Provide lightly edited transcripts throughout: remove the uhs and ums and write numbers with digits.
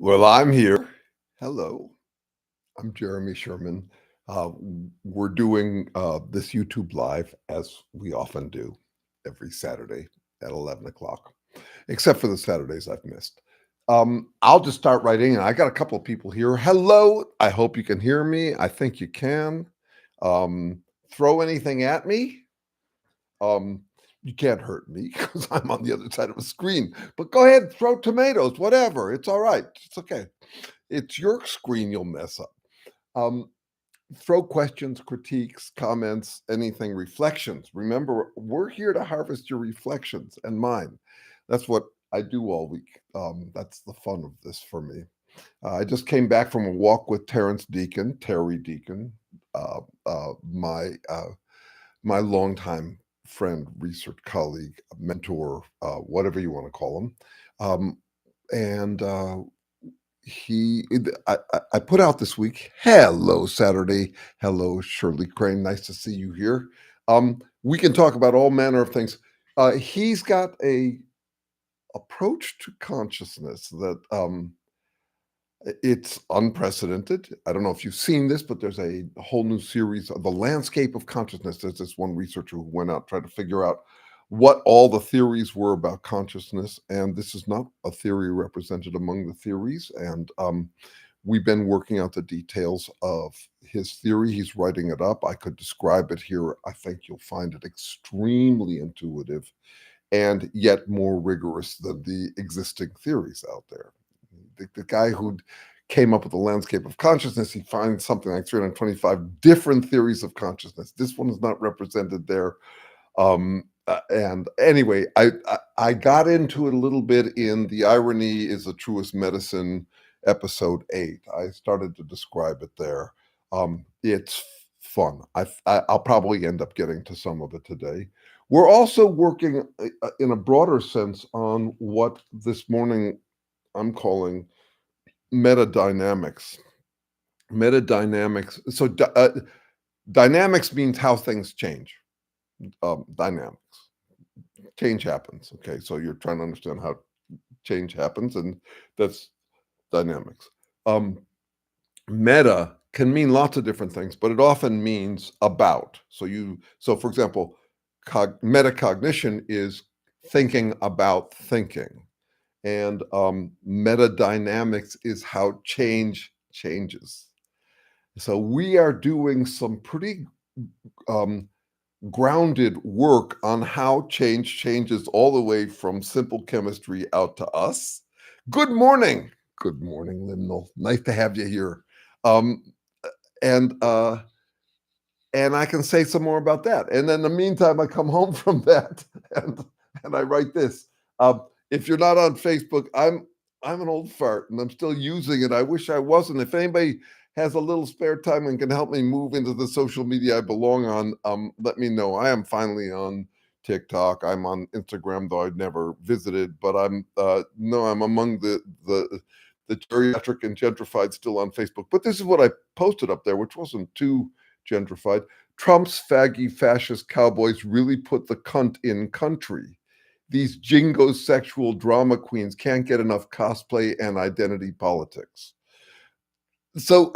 Well, I'm here. Hello, I'm Jeremy Sherman. We're doing this YouTube live as we often do every Saturday at 11 o'clock, except for the Saturdays I've missed. I'll just start right in. I got a couple of people here. Hello, I hope you can hear me. I think you can. Um, Throw anything at me. Um, you can't hurt me because I'm on the other side of a screen. But go ahead, throw tomatoes, whatever. It's all right. It's okay. It's your screen you'll mess up. Um, Throw questions, critiques, comments, anything, reflections. Remember, we're here to harvest your reflections and mine. That's what I do all week. That's the fun of this for me. I just came back from a walk with Terrence Deacon, Terry Deacon, uh, uh, my my longtime friend, research colleague, mentor, whatever you want to call him. And he I put out this week, hello Saturday, hello Shirley Crane, nice to see you here. We can talk about all manner of things. He's got a approach to consciousness that it's unprecedented. I don't know if you've seen this, but there's a whole new series of the landscape of consciousness. There's this one researcher who went out trying to figure out what all the theories were about consciousness, and this is not a theory represented among the theories. And we've been working out the details of his theory. He's writing it up. I could describe it here. I think you'll find it extremely intuitive and yet more rigorous than the existing theories out there. The guy who came up with the landscape of consciousness, he finds something like 325 different theories of consciousness. This one is not represented there. And anyway, I got into it a little bit in The Irony is the Truest Medicine, episode 8. I started to describe it there. It's fun. I'll probably end up getting to some of it today. We're also working in a broader sense on what this morning I'm calling metadynamics. Metadynamics. So dynamics means how things change. Dynamics. Change happens. Okay, so you're trying to understand how change happens, and that's dynamics. Meta can mean lots of different things, but it often means about. So for example, metacognition is thinking about thinking. And metadynamics is how change changes. So we are doing some pretty grounded work on how change changes all the way from simple chemistry out to us. Good morning. Good morning, Limnal. Nice to have you here. Um, and I can say some more about that. And in the meantime, I come home from that and I write this. If you're not on Facebook, I'm an old fart and I'm still using it. I wish I wasn't. If anybody has a little spare time and can help me move into the social media I belong on, let me know. I am finally on TikTok. I'm on Instagram, though I'd never visited. But I'm among the geriatric and gentrified still on Facebook. But this is what I posted up there, which wasn't too gentrified. Trump's faggy fascist cowboys really put the cunt in country. These jingo sexual drama queens can't get enough cosplay and identity politics. So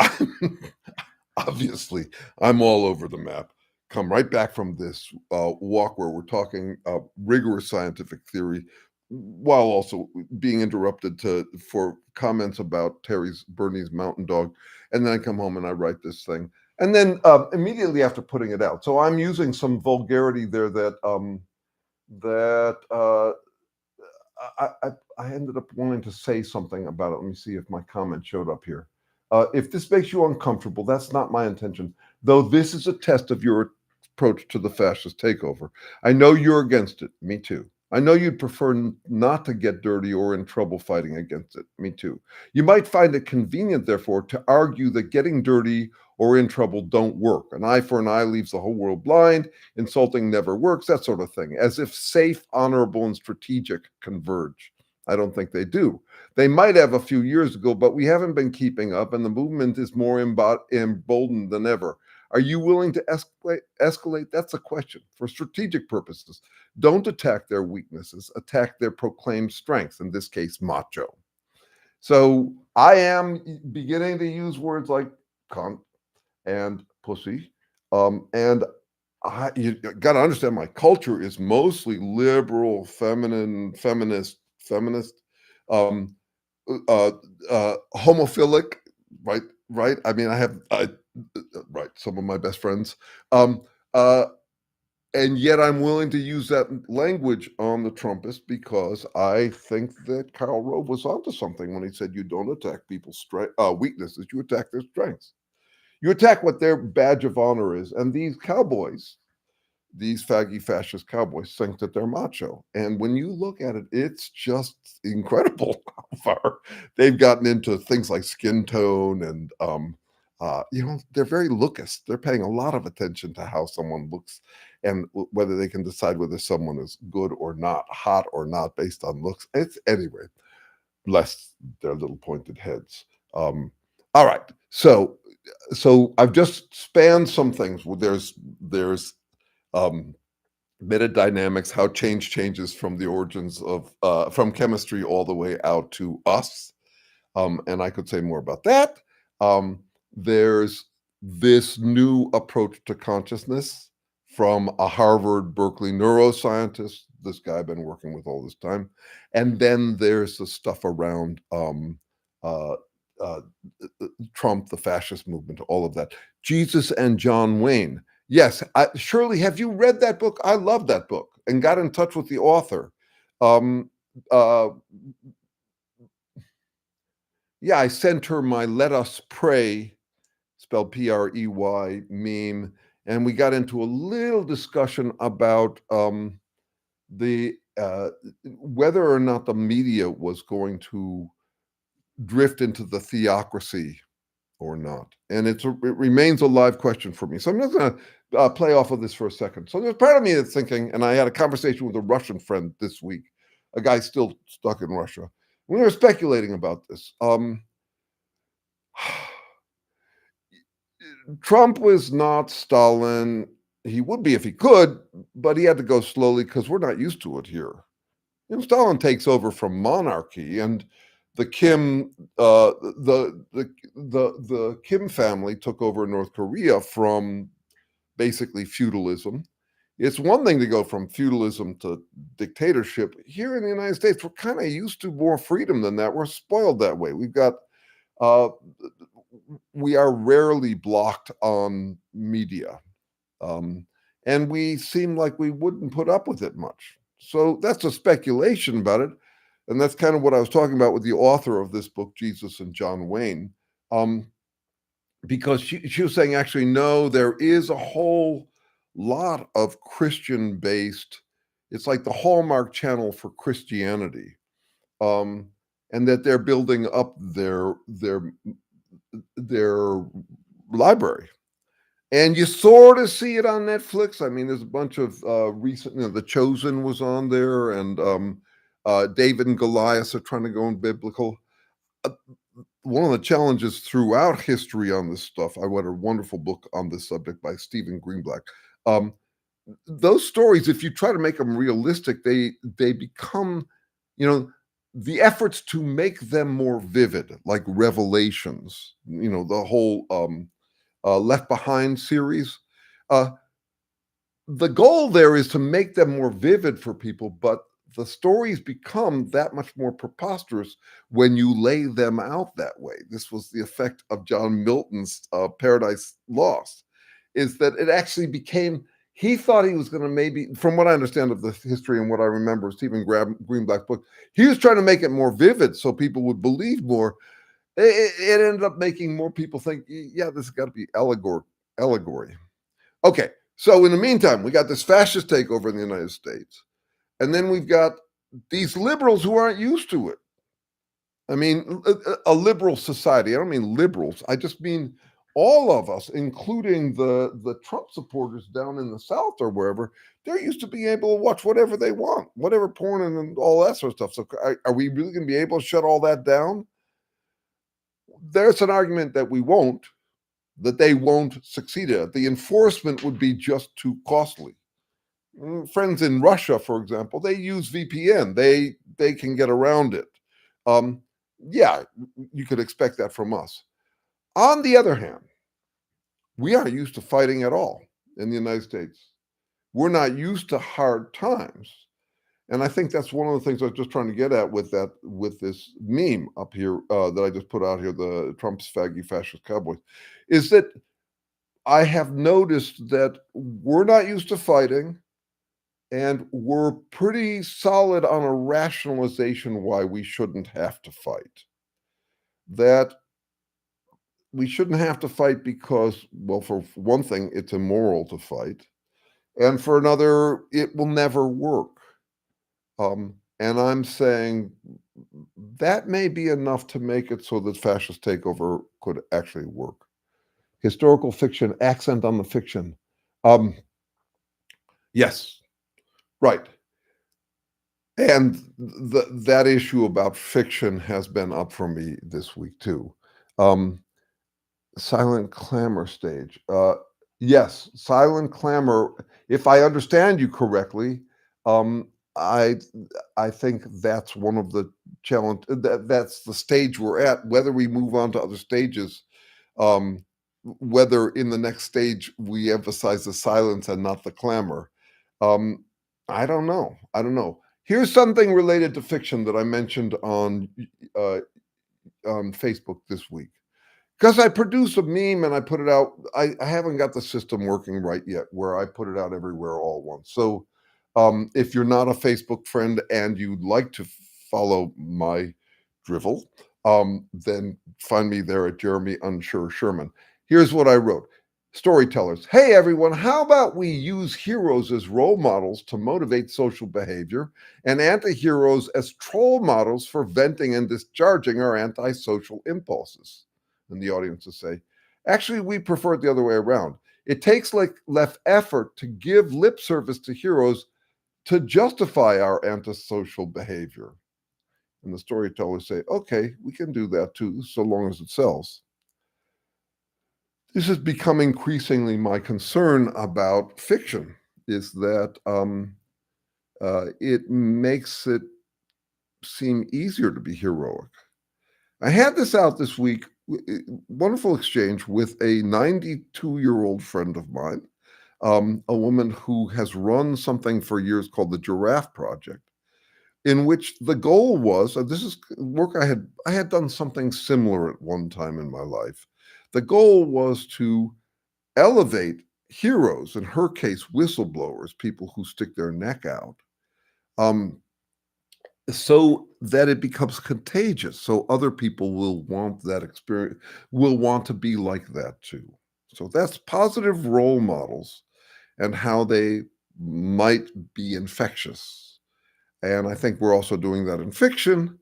obviously, I'm all over the map. Come right back from this walk where we're talking rigorous scientific theory, while also being interrupted for comments about Bernie's mountain dog. And then I come home and I write this thing. And then immediately after putting it out, so I'm using some vulgarity there that I ended up wanting to say something about it. Let me see if my comment showed up here. If this makes you uncomfortable, that's not my intention, though this is a test of your approach to the fascist takeover. I know you're against it. Me too. I know you'd prefer not to get dirty or in trouble fighting against it. Me too. You might find it convenient, therefore, to argue that getting dirty or in trouble don't work. An eye for an eye leaves the whole world blind. Insulting never works, that sort of thing, as if safe, honorable, and strategic converge. I don't think they do. They might have a few years ago, but we haven't been keeping up, and the movement is more emboldened than ever. Are you willing to escalate? That's a question. For strategic purposes, don't attack their weaknesses, attack their proclaimed strengths, in this case, macho. So I am beginning to use words like cunt and pussy. And you got to understand my culture is mostly liberal, feminist, um, homophilic, right? Right. I mean, right, some of my best friends. Um, uh, and yet I'm willing to use that language on the Trumpists because I think that Karl Rove was onto something when he said you don't attack people's weaknesses, you attack their strengths. You attack what their badge of honor is. And these cowboys, these faggy fascist cowboys, think that they're macho. And when you look at it, it's just incredible how far they've gotten into things like skin tone and, they're very lookist. They're paying a lot of attention to how someone looks and whether they can decide whether someone is good or not, hot or not, based on looks. It's anyway, less their little pointed heads. All right, so I've just spanned some things. There's um, metadynamics, how change changes from the origins of from chemistry all the way out to us, and I could say more about that. There's this new approach to consciousness from a Harvard, Berkeley neuroscientist. This guy I've been working with all this time, and then there's the stuff around uh, uh, Trump, the fascist movement, all of that. Jesus and John Wayne. Yes, Shirley, have you read that book? I love that book and got in touch with the author. Um, uh, yeah, I sent her my "Let Us Pray," spelled Prey, meme, and we got into a little discussion about the whether or not the media was going to drift into the theocracy or not. And it remains a live question for me. So I'm just going to play off of this for a second. So there's part of me that's thinking, and I had a conversation with a Russian friend this week, a guy still stuck in Russia. We were speculating about this. Trump was not Stalin. He would be if he could, but he had to go slowly because we're not used to it here. Stalin takes over from monarchy, and the Kim, the Kim family took over North Korea from basically feudalism. It's one thing to go from feudalism to dictatorship. Here in the United States, we're kind of used to more freedom than that. We're spoiled that way. Uh, we are rarely blocked on media, um, and we seem like we wouldn't put up with it much. So that's a speculation about it. And that's kind of what I was talking about with the author of this book, Jesus and John Wayne, because she was saying, actually, no, there is a whole lot of Christian-based, it's like the Hallmark Channel for Christianity, and that they're building up their library. And you sort of see it on Netflix. I mean, there's a bunch of recent, The Chosen was on there, and David and Goliath are trying to go in biblical. One of the challenges throughout history on this stuff, I read a wonderful book on this subject by Stephen Greenblatt. Those stories, if you try to make them realistic, they become, the efforts to make them more vivid, like Revelations, the whole Left Behind series. The goal there is to make them more vivid for people, but the stories become that much more preposterous when you lay them out that way. This was the effect of John Milton's Paradise Lost, is that it actually became, he thought he was going to maybe, from what I understand of the history and what I remember of Stephen Greenblatt's book, he was trying to make it more vivid so people would believe more. It ended up making more people think, yeah, this has got to be allegory. Okay, so in the meantime, we got this fascist takeover in the United States. And then we've got these liberals who aren't used to it. I mean, a liberal society. I don't mean liberals. I just mean all of us, including the Trump supporters down in the South or wherever. They're used to being able to watch whatever they want, whatever porn and all that sort of stuff. So are we really going to be able to shut all that down? There's an argument that we won't, that they won't succeed at. The enforcement would be just too costly. Friends in Russia, for example, they use VPN. They can get around it. Yeah, you could expect that from us. On the other hand, we aren't used to fighting at all in the United States. We're not used to hard times. And I think that's one of the things I was just trying to get at with this meme up here that I just put out here, the Trump's faggy fascist cowboys, is that I have noticed that we're not used to fighting, and we're pretty solid on a rationalization why we shouldn't have to fight. That we shouldn't have to fight because, well, for one thing, it's immoral to fight, and for another, it will never work. And I'm saying that may be enough to make it so that fascist takeover could actually work. Historical fiction, accent on the fiction. Um, yes, right. And that issue about fiction has been up for me this week too. Um, Silent clamor stage. Yes, silent clamor. If I understand you correctly, um, I I think that's one of the challenge. That's the stage we're at. Whether we move on to other stages, um, whether in the next stage we emphasize the silence and not the clamor, um, I don't know. I don't know. Here's something related to fiction that I mentioned uh, on Facebook this week. Because I produced a meme and I put it out. I haven't got the system working right yet where I put it out everywhere all at once. So if you're not a Facebook friend and you'd like to follow my drivel, then find me there at Jeremy Unsure Sherman. Here's what I wrote. Storytellers. Hey everyone, how about we use heroes as role models to motivate social behavior and anti-heroes as troll models for venting and discharging our antisocial impulses? And the audience will say, actually, we prefer it the other way around. It takes like less effort to give lip service to heroes to justify our antisocial behavior. And the storytellers say, okay, we can do that too, so long as it sells. This has become increasingly my concern about fiction, is that it makes it seem easier to be heroic. I had this out this week, wonderful exchange with a 92-year-old friend of mine, a woman who has run something for years called the Giraffe Project, in which the goal was, this is work I had done something similar at one time in my life. The goal was to elevate heroes, in her case, whistleblowers, people who stick their neck out, um, so that it becomes contagious. So other people will want that experience, will want to be like that too. So that's positive role models and how they might be infectious. And I think we're also doing that in fiction.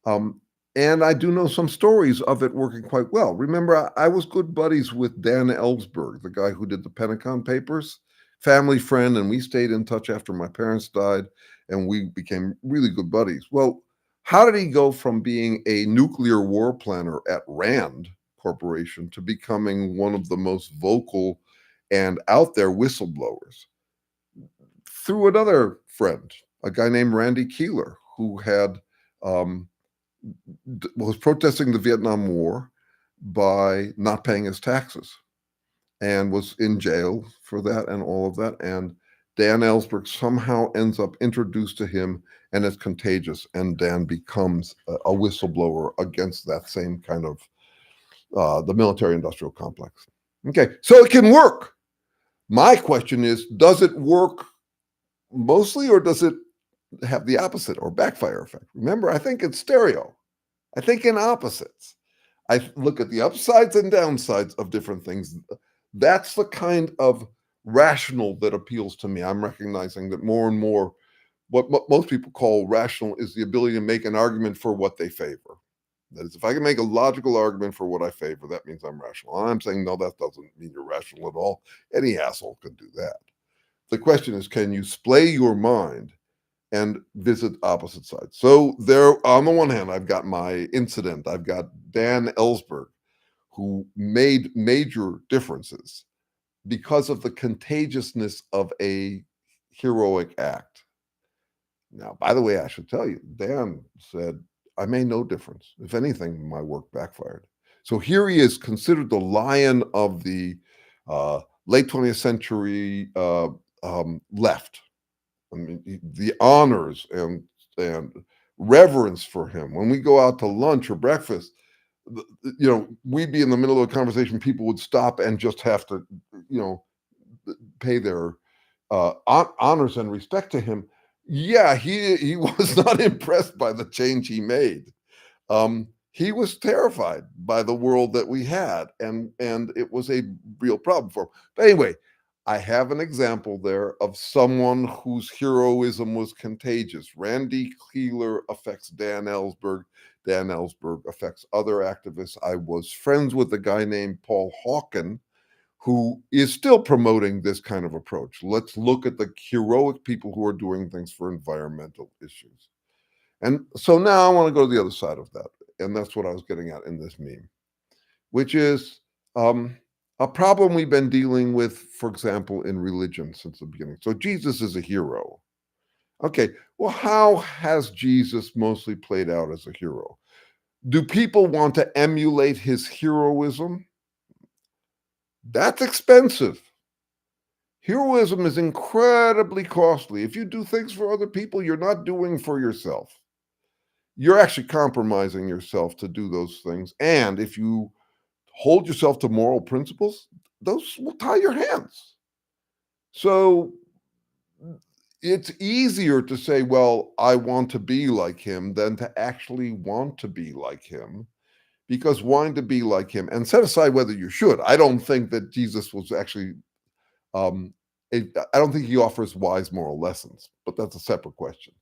Um, and I do know some stories of it working quite well. Remember, I was good buddies with Dan Ellsberg, the guy who did the Pentagon Papers, family friend, and we stayed in touch after my parents died, and we became really good buddies. Well, how did he go from being a nuclear war planner at Rand Corporation to becoming one of the most vocal and out there whistleblowers? Through another friend, a guy named Randy Keeler, who had um, was protesting the Vietnam War by not paying his taxes and was in jail for that and all of that. And Dan Ellsberg somehow ends up introduced to him, and it's contagious. And Dan becomes a whistleblower against that same kind of the military industrial complex. Okay, so it can work. My question is, does it work mostly, or does it have the opposite or backfire effect? Remember, I think it's stereo. I think in opposites. I look at the upsides and downsides of different things. That's the kind of rational that appeals to me. I'm recognizing that more and more, what most people call rational is the ability to make an argument for what they favor. That is, if I can make a logical argument for what I favor, that means I'm rational. And I'm saying, no, that doesn't mean you're rational at all. Any asshole can do that. The question is, can you splay your mind and visit opposite sides? So there, on the one hand, I've got my incident. I've got Dan Ellsberg, who made major differences because of the contagiousness of a heroic act. Now, by the way, I should tell you, Dan said, I made no difference. If anything, my work backfired. So here he is, considered the lion of the late 20th century left. I mean, the honors and reverence for him. When we go out to lunch or breakfast, we'd be in the middle of a conversation. People would stop and just have to, you know, pay their honors and respect to him. Yeah, he was not impressed by the change he made. He was terrified by the world that we had, and it was a real problem for him. But anyway, I have an example there of someone whose heroism was contagious. Randy Keeler affects Dan Ellsberg. Dan Ellsberg affects other activists. I was friends with a guy named Paul Hawken, who is still promoting this kind of approach. Let's look at the heroic people who are doing things for environmental issues. And so now I want to go to the other side of that. And that's what I was getting at in this meme, which is a problem we've been dealing with, for example, in religion since the beginning. So Jesus is a hero. Okay, well, how has Jesus mostly played out as a hero? Do people want to emulate his heroism? That's expensive. Heroism is incredibly costly. If you do things for other people, you're not doing for yourself. You're actually compromising yourself to do those things. And if you hold yourself to moral principles, those will tie your hands. So it's easier to say, well, I want to be like him than to actually want to be like him, because wanting to be like him, and set aside whether you should. I don't think that Jesus was actually, I don't think he offers wise moral lessons, but that's a separate question.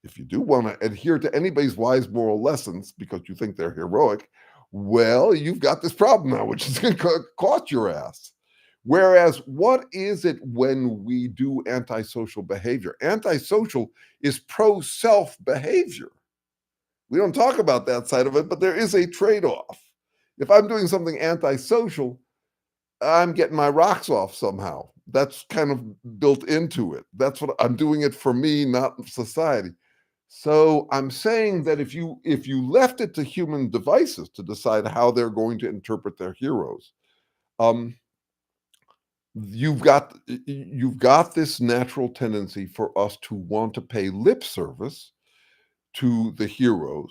If you do want to adhere to anybody's wise moral lessons because you think they're heroic, well, you've got this problem now, which is going to cost your ass. Whereas, what is it when we do antisocial behavior? Antisocial is pro-self behavior. We don't talk about that side of it, but there is a trade-off. If I'm doing something antisocial, I'm getting my rocks off somehow. That's kind of built into it. That's what I'm doing it for me, not society. So I'm saying that if you left it to human devices to decide how they're going to interpret their heroes, you've got this natural tendency for us to want to pay lip service to the heroes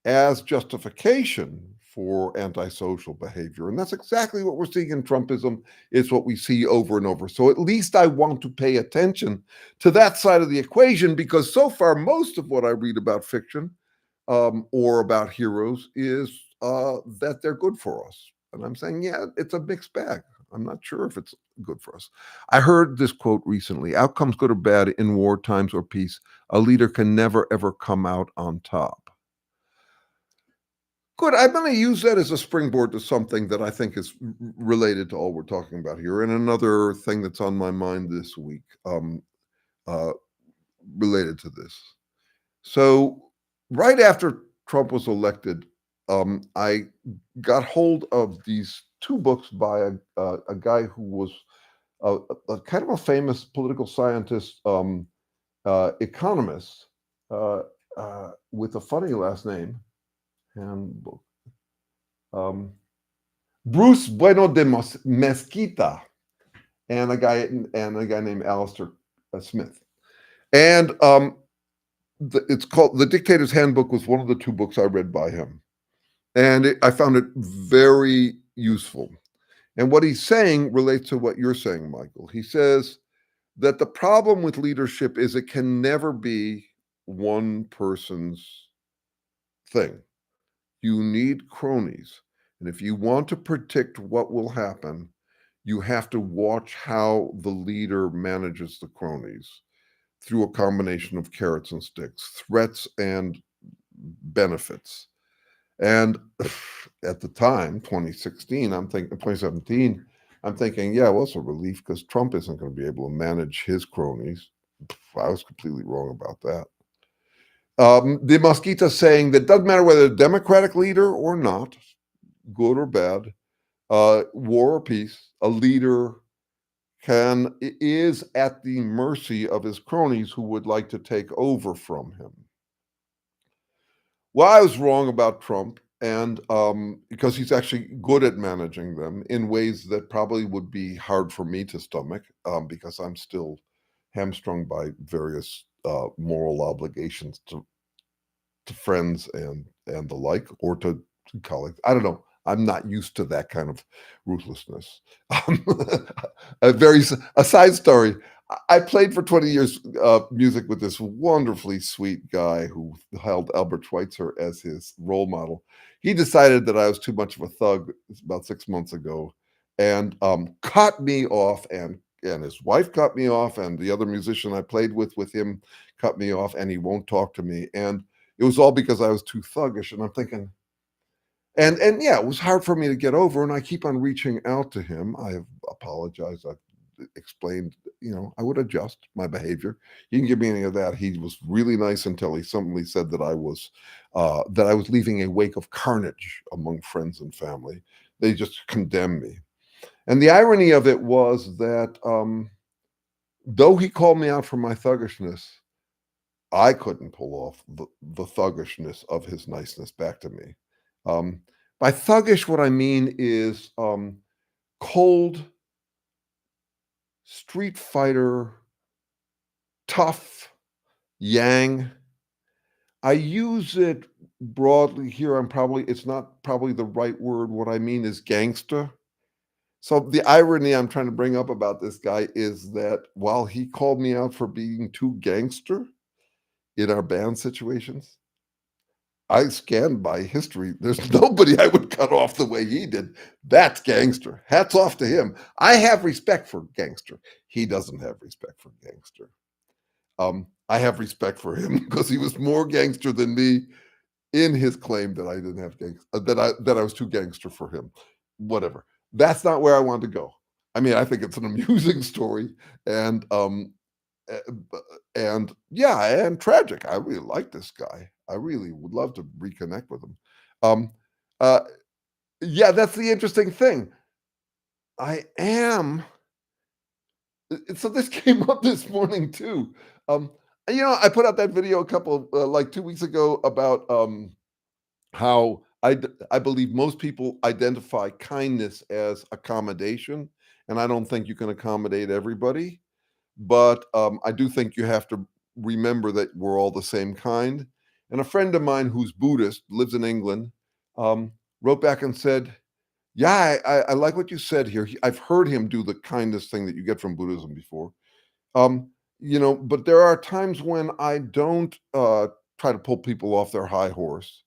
as justification for antisocial behavior. And that's exactly what we're seeing in Trumpism. It's what we see over and over. So at least I want to pay attention to that side of the equation, because so far, most of what I read about fiction or about heroes is that they're good for us. And I'm saying, yeah, it's a mixed bag. I'm not sure if it's good for us. I heard this quote recently: outcomes good or bad in war, times, or peace, a leader can never, ever come out on top. Good. I'm going to use that as a springboard to something that I think is related to all we're talking about here. And another thing that's on my mind this week uh, related to this. So, right after Trump was elected, I got hold of these two books by a guy who was a kind of a famous political scientist, economist, with a funny last name. Handbook. Bruce Bueno de Mesquita, and a guy named Alistair Smith. And it's called The Dictator's Handbook. Was one of the two books I read by him, and I found it very useful. And what he's saying relates to what you're saying, Michael. He says that the problem with leadership is it can never be one person's thing. You need cronies. And if you want to predict what will happen, you have to watch how the leader manages the cronies through a combination of carrots and sticks, threats and benefits. And at the time, 2016, 2017, I'm thinking, yeah, well, it's a relief because Trump isn't going to be able to manage his cronies. I was completely wrong about that. The Mosquito saying that it doesn't matter whether a Democratic leader or not, good or bad, war or peace, a leader is at the mercy of his cronies who would like to take over from him. Well, I was wrong about Trump, and because he's actually good at managing them in ways that probably would be hard for me to stomach, because I'm still hamstrung by various moral obligations to friends and the like, or to colleagues. I don't know. I'm not used to that kind of ruthlessness. Um, a side story. I played for 20 years music with this wonderfully sweet guy who held Albert Schweitzer as his role model. He decided that I was too much of a thug about 6 months ago, and cut me off, and his wife cut me off, and the other musician I played with him cut me off, and he won't talk to me. And it was all because I was too thuggish, and I'm thinking, and yeah, it was hard for me to get over, and I keep on reaching out to him. I have apologized. I've explained, I would adjust my behavior. He didn't give me any of that. He was really nice until he suddenly said that I was leaving a wake of carnage among friends and family. They just condemned me. And the irony of it was that though he called me out for my thuggishness, I couldn't pull off the thuggishness of his niceness back to me. Um, by thuggish, what I mean is cold, street fighter, tough, yang. I use it broadly here. It's not probably the right word. What I mean is gangster. So the irony I'm trying to bring up about this guy is that while he called me out for being too gangster in our band situations, I scanned by history. There's nobody I would cut off the way he did. That's gangster. Hats off to him. I have respect for gangster. He doesn't have respect for gangster. I have respect for him because he was more gangster than me in his claim that I didn't have that I was too gangster for him. Whatever. That's not where I want to go. I mean, I think it's an amusing story, and and yeah, and tragic. I really like this guy. I really would love to reconnect with him. Um, uh, yeah, that's the interesting thing. I am. So this came up this morning too. Um, I put out that video a couple like 2 weeks ago about how I believe most people identify kindness as accommodation, and I don't think you can accommodate everybody. But I do think you have to remember that we're all the same kind. And a friend of mine who's Buddhist, lives in England, um, wrote back and said, "Yeah, I like what you said here. I've heard him do the kindness thing that you get from Buddhism before. Um, but there are times when I don't try to pull people off their high horse.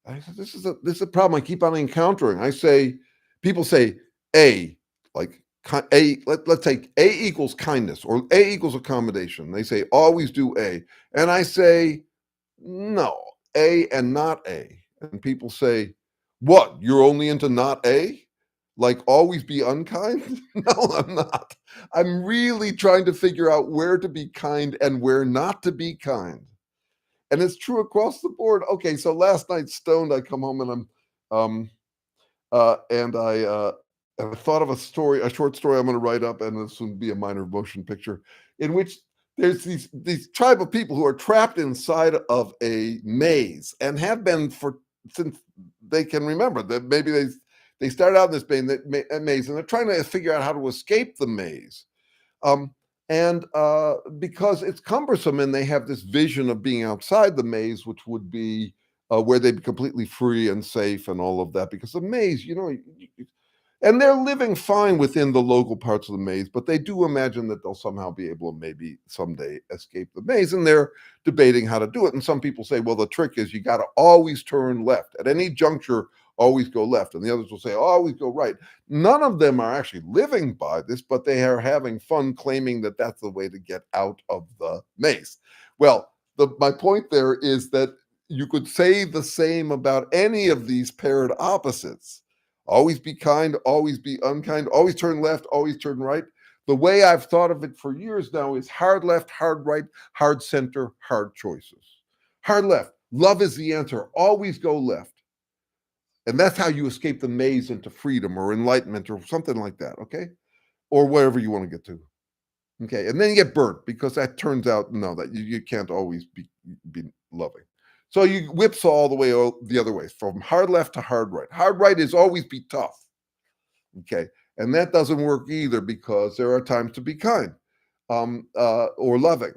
I said, this is a problem I keep on encountering. I say, people say A, like let's take A equals kindness or A equals accommodation. They say always do A, and I say no, A and not A. And people say, what? You're only into not A? Like always be unkind? No, I'm not. I'm really trying to figure out where to be kind and where not to be kind. And it's true across the board. Okay, so last night stoned, I come home and um and I thought of a short story I'm going to write up, and this will be a minor motion picture in which there's these tribe of people who are trapped inside of a maze and have been for since they can remember. That maybe they started out in this maze and they're trying to figure out how to escape the maze. Um, and because it's cumbersome, and they have this vision of being outside the maze, which would be where they'd be completely free and safe and all of that. Because the maze, and they're living fine within the local parts of the maze, but they do imagine that they'll somehow be able to maybe someday escape the maze, and they're debating how to do it. And some people say, well, the trick is you got to always turn left at any juncture, always go left, and the others will say always go right. None of them are actually living by this, but they are having fun claiming that that's the way to get out of the maze. Well, my point there is that you could say the same about any of these paired opposites. Always be kind, always be unkind, always turn left, always turn right. The way I've thought of it for years now is hard left, hard right, hard center, hard choices. Hard left, love is the answer. Always go left. And that's how you escape the maze into freedom or enlightenment or something like that, okay? Or wherever you want to get to. Okay, and then you get burnt because that turns out no, that you can't always be loving. So you whipsaw all the way the other way, from hard left to hard right. Hard right is always be tough. Okay. And that doesn't work either, because there are times to be kind or loving.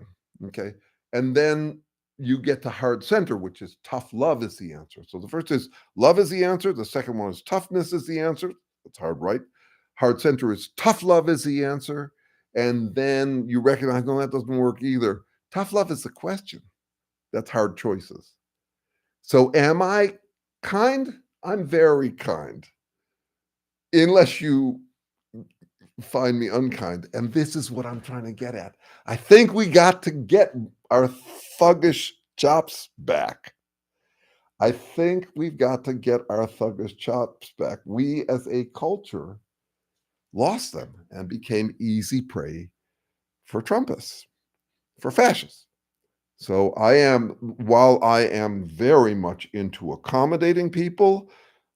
Okay. And then you get to hard center, which is tough love is the answer. So the first is love is the answer. The second one is toughness is the answer. That's hard right. Hard center is tough love is the answer. And then you recognize, no, that doesn't work either. Tough love is the question. That's hard choices. So am I kind? I'm very kind. Unless you find me unkind. And this is what I'm trying to get at. I think we got to get our thuggish chops back. I think we've got to get our thuggish chops back. We as a culture lost them and became easy prey for Trumpists, for fascists. So while I am very much into accommodating people,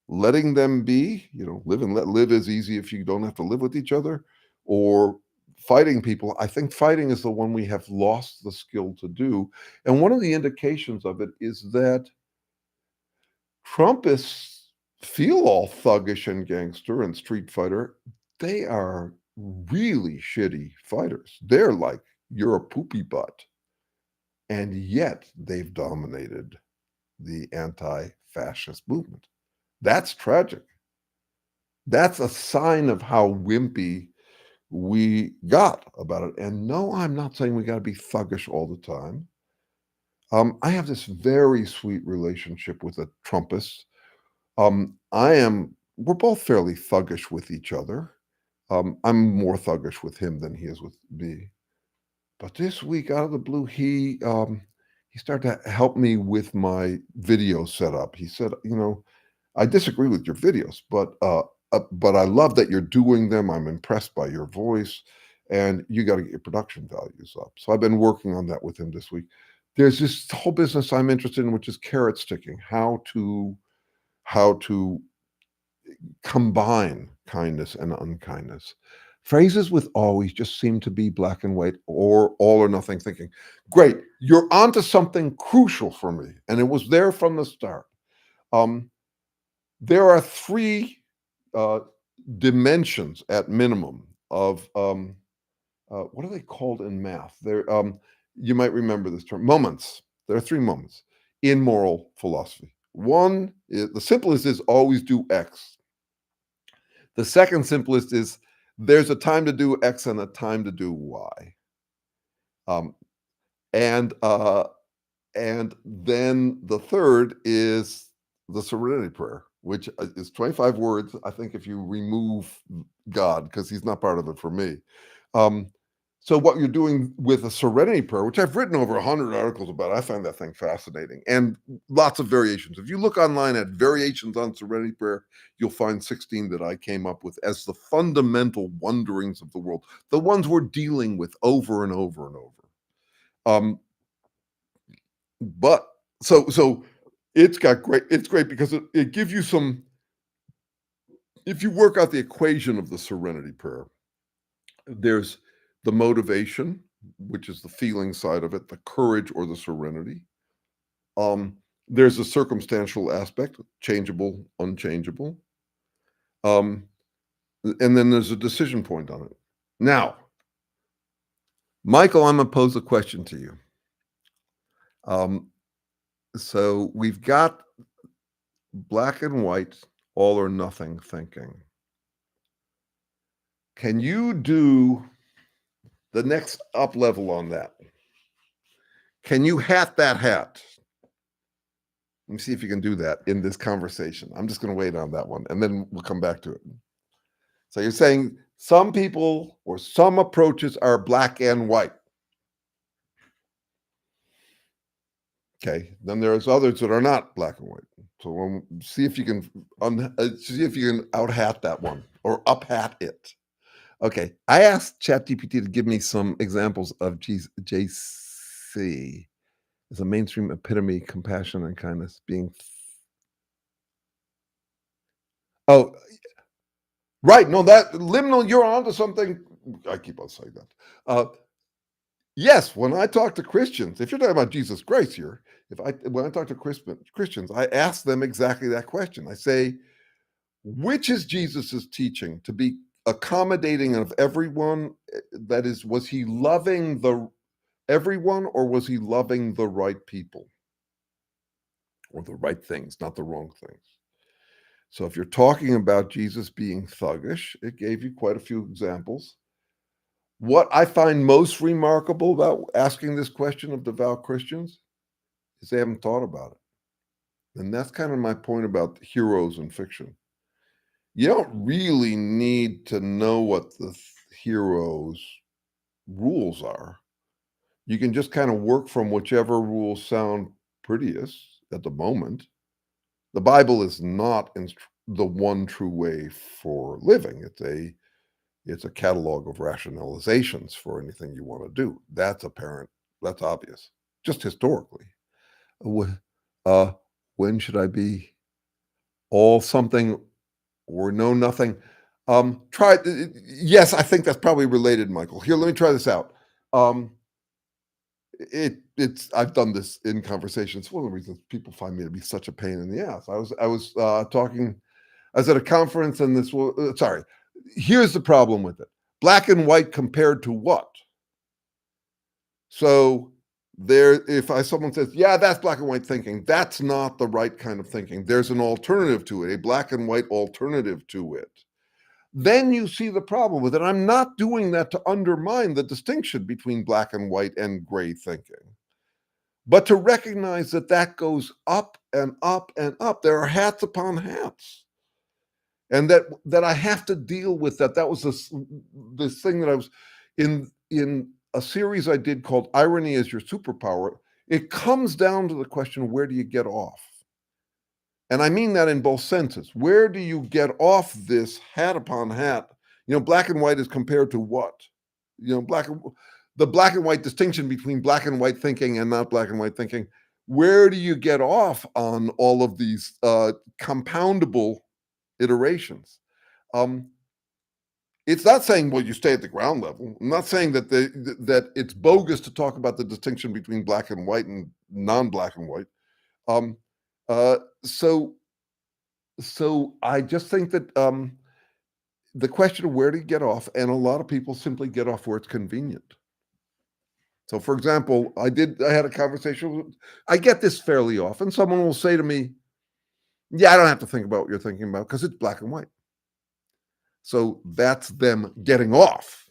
letting them be, live and let live is easy if you don't have to live with each other, or fighting people, I think fighting is the one we have lost the skill to do. And one of the indications of it is that Trumpists feel all thuggish and gangster and street fighter. They are really shitty fighters. They're like, you're a poopy butt. And yet they've dominated the anti-fascist movement. That's tragic. That's a sign of how wimpy we got about it. And no, I'm not saying we got to be thuggish all the time. I have this very sweet relationship with a Trumpist. We're both fairly thuggish with each other. I'm more thuggish with him than he is with me. But this week, out of the blue, he started to help me with my video setup. He said, I disagree with your videos, but I love that you're doing them. I'm impressed by your voice, and you got to get your production values up. So I've been working on that with him this week. There's this whole business I'm interested in, which is carrot sticking, how to combine kindness and unkindness. Phrases with always just seem to be black and white or all or nothing thinking. Great, you're onto something crucial for me, and it was there from the start. There are three dimensions at minimum of what are they called in math? You might remember this term, moments. There are three moments in moral philosophy. One is, the simplest is always do X. The second simplest is there's a time to do X and a time to do Y. And then the third is the Serenity Prayer, which is 25 words. I think if you remove God, because he's not part of it for me. So what you're doing with a Serenity Prayer, which I've written over 100 articles about, I find that thing fascinating, and lots of variations. If you look online at variations on Serenity Prayer, you'll find 16 that I came up with as the fundamental wonderings of the world, the ones we're dealing with over and over and over. But so it's great because it gives you some, if you work out the equation of the Serenity Prayer, there's the motivation, which is the feeling side of it, the courage or the serenity. There's a circumstantial aspect, changeable, unchangeable. And then there's a decision point on it. Now, Michael, I'm going to pose a question to you. So we've got black and white, all or nothing thinking. Can you do the next up level on that? Can you hat that hat? Let me see if you can do that in this conversation. I'm just going to wait on that one, and then we'll come back to it. So you're saying some people or some approaches are black and white. Okay, then there's others that are not black and white. So see if you can out hat that one or up hat it. Okay, I asked ChatGPT to give me some examples of JC as a mainstream epitome, compassion and kindness being. Oh, right. No, that liminal, you're onto something. I keep on saying that. Yes, when I talk to Christians, if you're talking about Jesus' grace here, when I talk to Christians, I ask them exactly that question. I say, which is Jesus's teaching to be accommodating of everyone? That is, was he loving everyone, or was he loving the right people or the right things, not the wrong things? So if you're talking about Jesus being thuggish, it gave you quite a few examples. What I find most remarkable about asking this question of devout Christians is they haven't thought about it. And that's kind of my point about heroes in fiction. You don't really need to know what the hero's rules are. You can just kind of work from whichever rules sound prettiest at the moment. The Bible is not the one true way for living. It's a catalog of rationalizations for anything you want to do. That's apparent. That's obvious. Just historically. Uh, when should I be all something or know nothing? Yes, I think that's probably related, Michael. Here, let me try this out. I've done this in conversations. One of the reasons people find me to be such a pain in the ass. I was at a conference, and here's the problem with it. Black and white compared to what? So someone says, yeah, that's black and white thinking, that's not the right kind of thinking. There's an alternative to it, a black and white alternative to it. Then you see the problem with it. I'm not doing that to undermine the distinction between black and white and gray thinking, but to recognize that goes up and up and up. There are hats upon hats. And that I have to deal with that. That was this thing that I was in a series I did called Irony is Your Superpower. It comes down to the question, where do you get off? And I mean that in both senses. Where do you get off this hat upon hat? Black and white is compared to what? The black and white distinction between black and white thinking and not black and white thinking. Where do you get off on all of these compoundable iterations? It's not saying, well, you stay at the ground level. I'm not saying that it's bogus to talk about the distinction between black and white and non-black and white. So I just think that the question of where to get off, and a lot of people simply get off where it's convenient. So, for example, I had a conversation. I get this fairly often. Someone will say to me, yeah, I don't have to think about what you're thinking about because it's black and white. So that's them getting off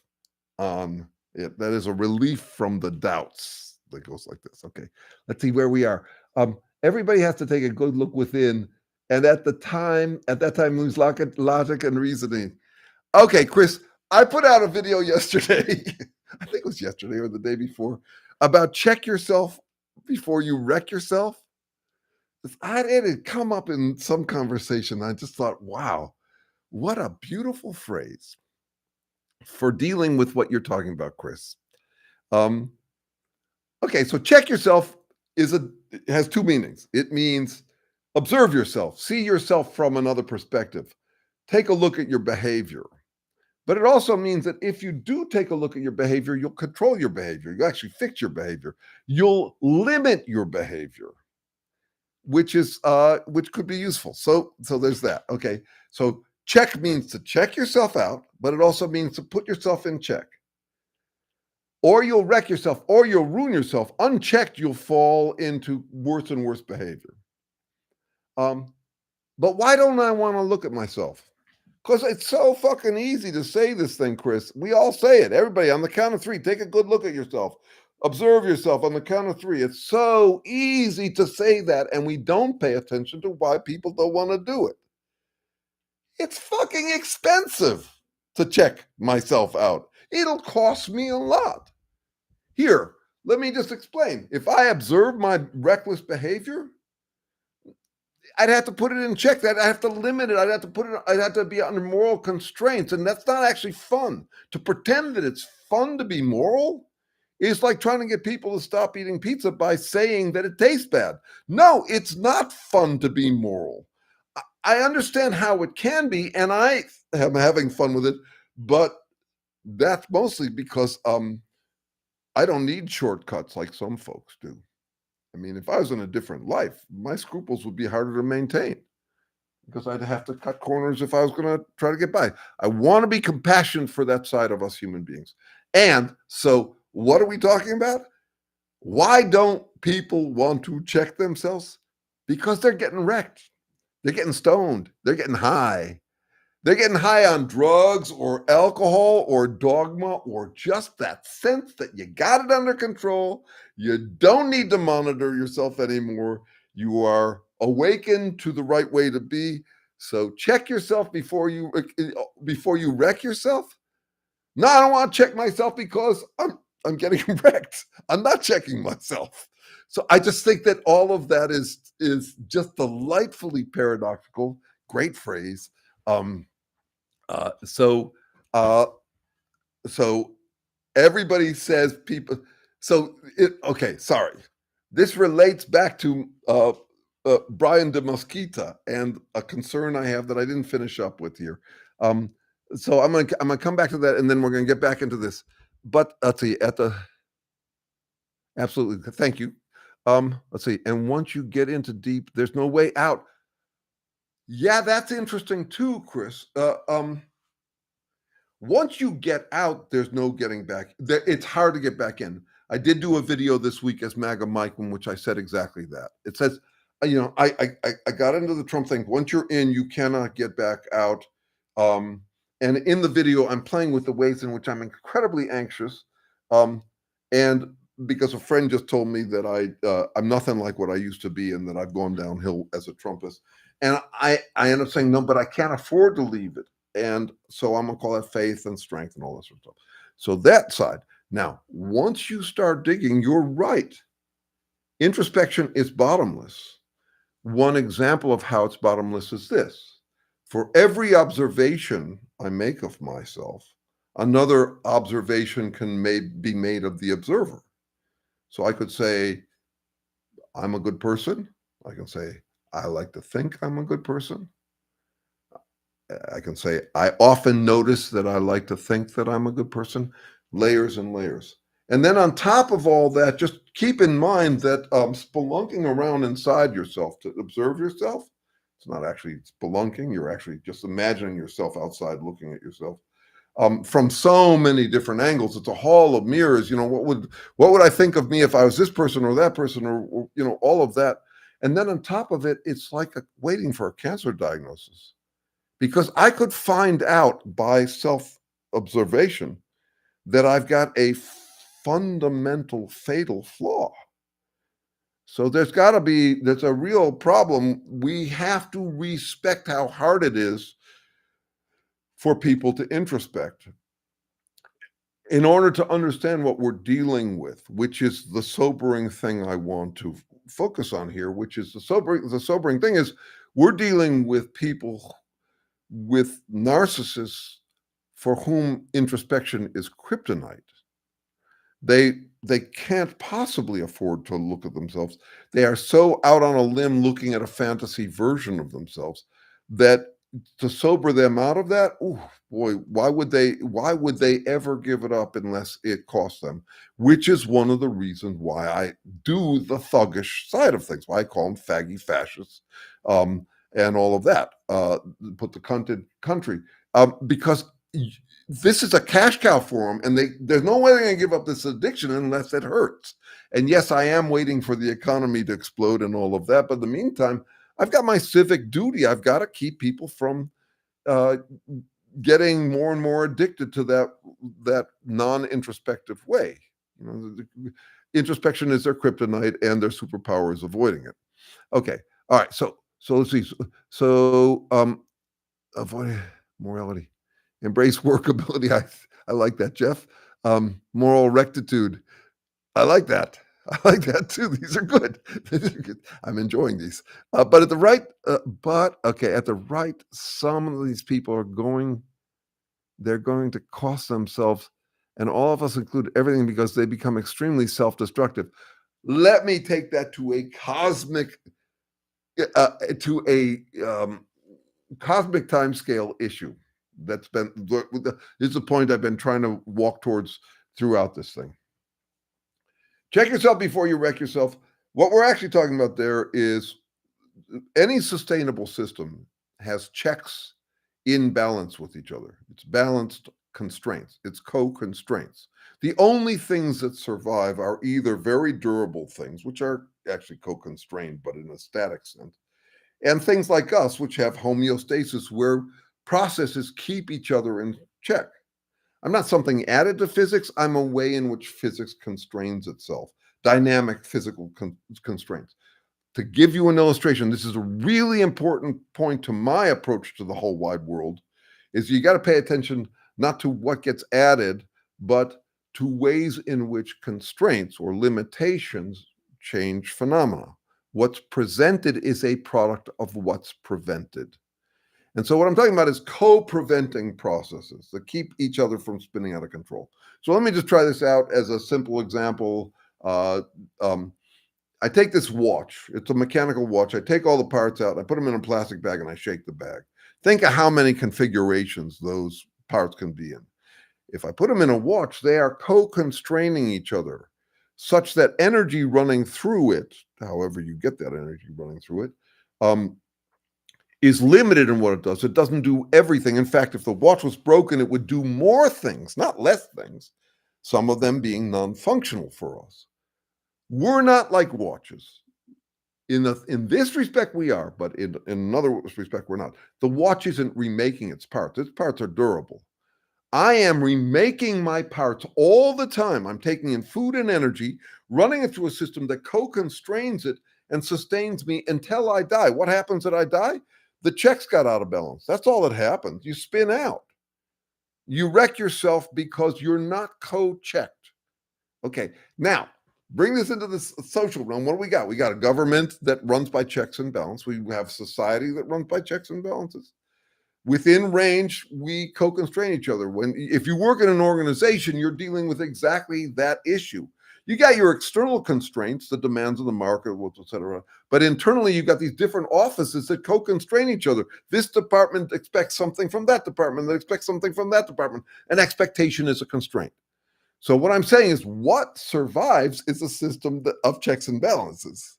on it. That is a relief from the doubts that goes like this. Okay, let's see where we are. Everybody has to take a good look within, and at that time lose logic and reasoning. Okay, Chris, I put out a video yesterday. I think it was yesterday or the day before, about check yourself before you wreck yourself. It had come up in some conversation. I just thought, wow, what a beautiful phrase for dealing with what you're talking about, Chris. Okay, so check yourself has two meanings. It means observe yourself, see yourself from another perspective, take a look at your behavior. But it also means that if you do take a look at your behavior, you'll control your behavior. You'll actually fix your behavior. You'll limit your behavior, which could be useful. So there's that. Okay, so check means to check yourself out, but it also means to put yourself in check. Or you'll wreck yourself, or you'll ruin yourself. Unchecked, you'll fall into worse and worse behavior. But why don't I want to look at myself? Because it's so fucking easy to say this thing, Chris. We all say it. Everybody, on the count of three, take a good look at yourself. Observe yourself on the count of three. It's so easy to say that, and we don't pay attention to why people don't want to do it. It's fucking expensive to check myself out. It'll cost me a lot. Here, let me just explain. If I observe my reckless behavior, I'd have to put it in check. I'd have to limit it. I'd have to be under moral constraints. And that's not actually fun. To pretend that it's fun to be moral is like trying to get people to stop eating pizza by saying that it tastes bad. No, it's not fun to be moral. I understand how it can be, and I am having fun with it, but that's mostly because I don't need shortcuts like some folks do. I mean, if I was in a different life, my scruples would be harder to maintain because I'd have to cut corners if I was going to try to get by. I want to be compassionate for that side of us human beings. And so, what are we talking about? Why don't people want to check themselves? Because they're getting wrecked. They're getting stoned. They're getting high. They're getting high on drugs or alcohol or dogma or just that sense that you got it under control. You don't need to monitor yourself anymore. You are awakened to the right way to be. So check yourself before you wreck yourself. No, I don't want to check myself because I'm getting wrecked. I'm not checking myself. So I just think that all of that is just delightfully paradoxical. Great phrase. Um, uh, so, uh, so everybody says people. Okay. Sorry, this relates back to Brian de Mosquita and a concern I have that I didn't finish up with here. So I'm gonna come back to that, and then we're gonna get back into this. But let's see at the absolutely thank you. Let's see, and once you get into deep, there's no way out. Yeah, that's interesting too, Chris. Once you get out, there's no getting back. It's hard to get back in. I did do a video this week as MAGA Mike in which I said exactly that. It says, I got into the Trump thing. Once you're in, you cannot get back out. And in the video, I'm playing with the ways in which I'm incredibly anxious. And because a friend just told me that I'm nothing like what I used to be and that I've gone downhill as a Trumpist. And I end up saying, no, but I can't afford to leave it. And so I'm going to call that faith and strength and all that sort of stuff. So that side. Now, once you start digging, you're right. Introspection is bottomless. One example of how it's bottomless is this. For every observation I make of myself, another observation can be made of the observer. So I could say, I'm a good person. I can say, I like to think I'm a good person. I can say, I often notice that I like to think that I'm a good person, layers and layers. And then on top of all that, just keep in mind that spelunking around inside yourself to observe yourself, it's not actually spelunking, you're actually just imagining yourself outside looking at yourself from so many different angles. It's a hall of mirrors. What would I think of me if I was this person or that person or all of that. And then on top of it, it's like waiting for a cancer diagnosis. Because I could find out by self-observation that I've got a fundamental fatal flaw. So there's a real problem. We have to respect how hard it is for people to introspect in order to understand what we're dealing with, which is the sobering thing I want to focus on here, which is the sobering thing is we're dealing with people with narcissists for whom introspection is kryptonite. They can't possibly afford to look at themselves. They are so out on a limb looking at a fantasy version of themselves that to sober them out of that, oh boy, why would they ever give it up unless it costs them? Which is one of the reasons why I do the thuggish side of things, why I call them faggy fascists. And all of that, put the country, because this is a cash cow for them, and there's no way they're going to give up this addiction unless it hurts. And yes, I am waiting for the economy to explode and all of that, but in the meantime, I've got my civic duty. I've got to keep people from getting more and more addicted to that non-introspective way. Introspection is their kryptonite, and their superpower is avoiding it. Okay, all right, so let's see. So avoid morality, embrace workability. I like that, Jeff. Moral rectitude. I like that. I like that too. These are good. I'm enjoying these. But at the right, some of these people they're going to cost themselves, and all of us include everything, because they become extremely self-destructive. Let me take that to a cosmic cosmic time scale issue. This is the point I've been trying to walk towards throughout this thing. Check yourself before you wreck yourself. What we're actually talking about there is any sustainable system has checks in balance with each other. It's balanced constraints, it's co-constraints. The only things that survive are either very durable things, which are actually co-constrained, but in a static sense, and things like us, which have homeostasis, where processes keep each other in check. I'm not something added to physics, I'm a way in which physics constrains itself, dynamic physical constraints. To give you an illustration, this is a really important point to my approach to the whole wide world, is you got to pay attention not to what gets added, but to ways in which constraints or limitations change phenomena. What's presented is a product of what's prevented. And so what I'm talking about is co-preventing processes that keep each other from spinning out of control. So let me just try this out as a simple example. Uh, um, I take this watch. It's a mechanical watch. I take all the parts out, I put them in a plastic bag, and I shake the bag. Think of how many configurations those parts can be in. If I put them in a watch, they are co-constraining each other such that energy running through it, however you get that energy running through it, is limited in what it does. It doesn't do everything. In fact, if the watch was broken, it would do more things, not less things, some of them being non-functional for us. We're not like watches. In this respect, we are, but in another respect, we're not. The watch isn't remaking its parts. Its parts are durable. I am remaking my parts all the time. I'm taking in food and energy, running it through a system that co-constrains it and sustains me until I die. What happens that I die? The checks got out of balance. That's all that happens. You spin out. You wreck yourself because you're not co-checked. Okay, now bring this into the social realm. What do we got? We got a government that runs by checks and balance. We have society that runs by checks and balances. Within range, we co-constrain each other. If you work in an organization, you're dealing with exactly that issue. You got your external constraints, the demands of the market, et cetera. But internally, you've got these different offices that co-constrain each other. This department expects something from that department, that expects something from that department. An expectation is a constraint. So what I'm saying is what survives is a system of checks and balances.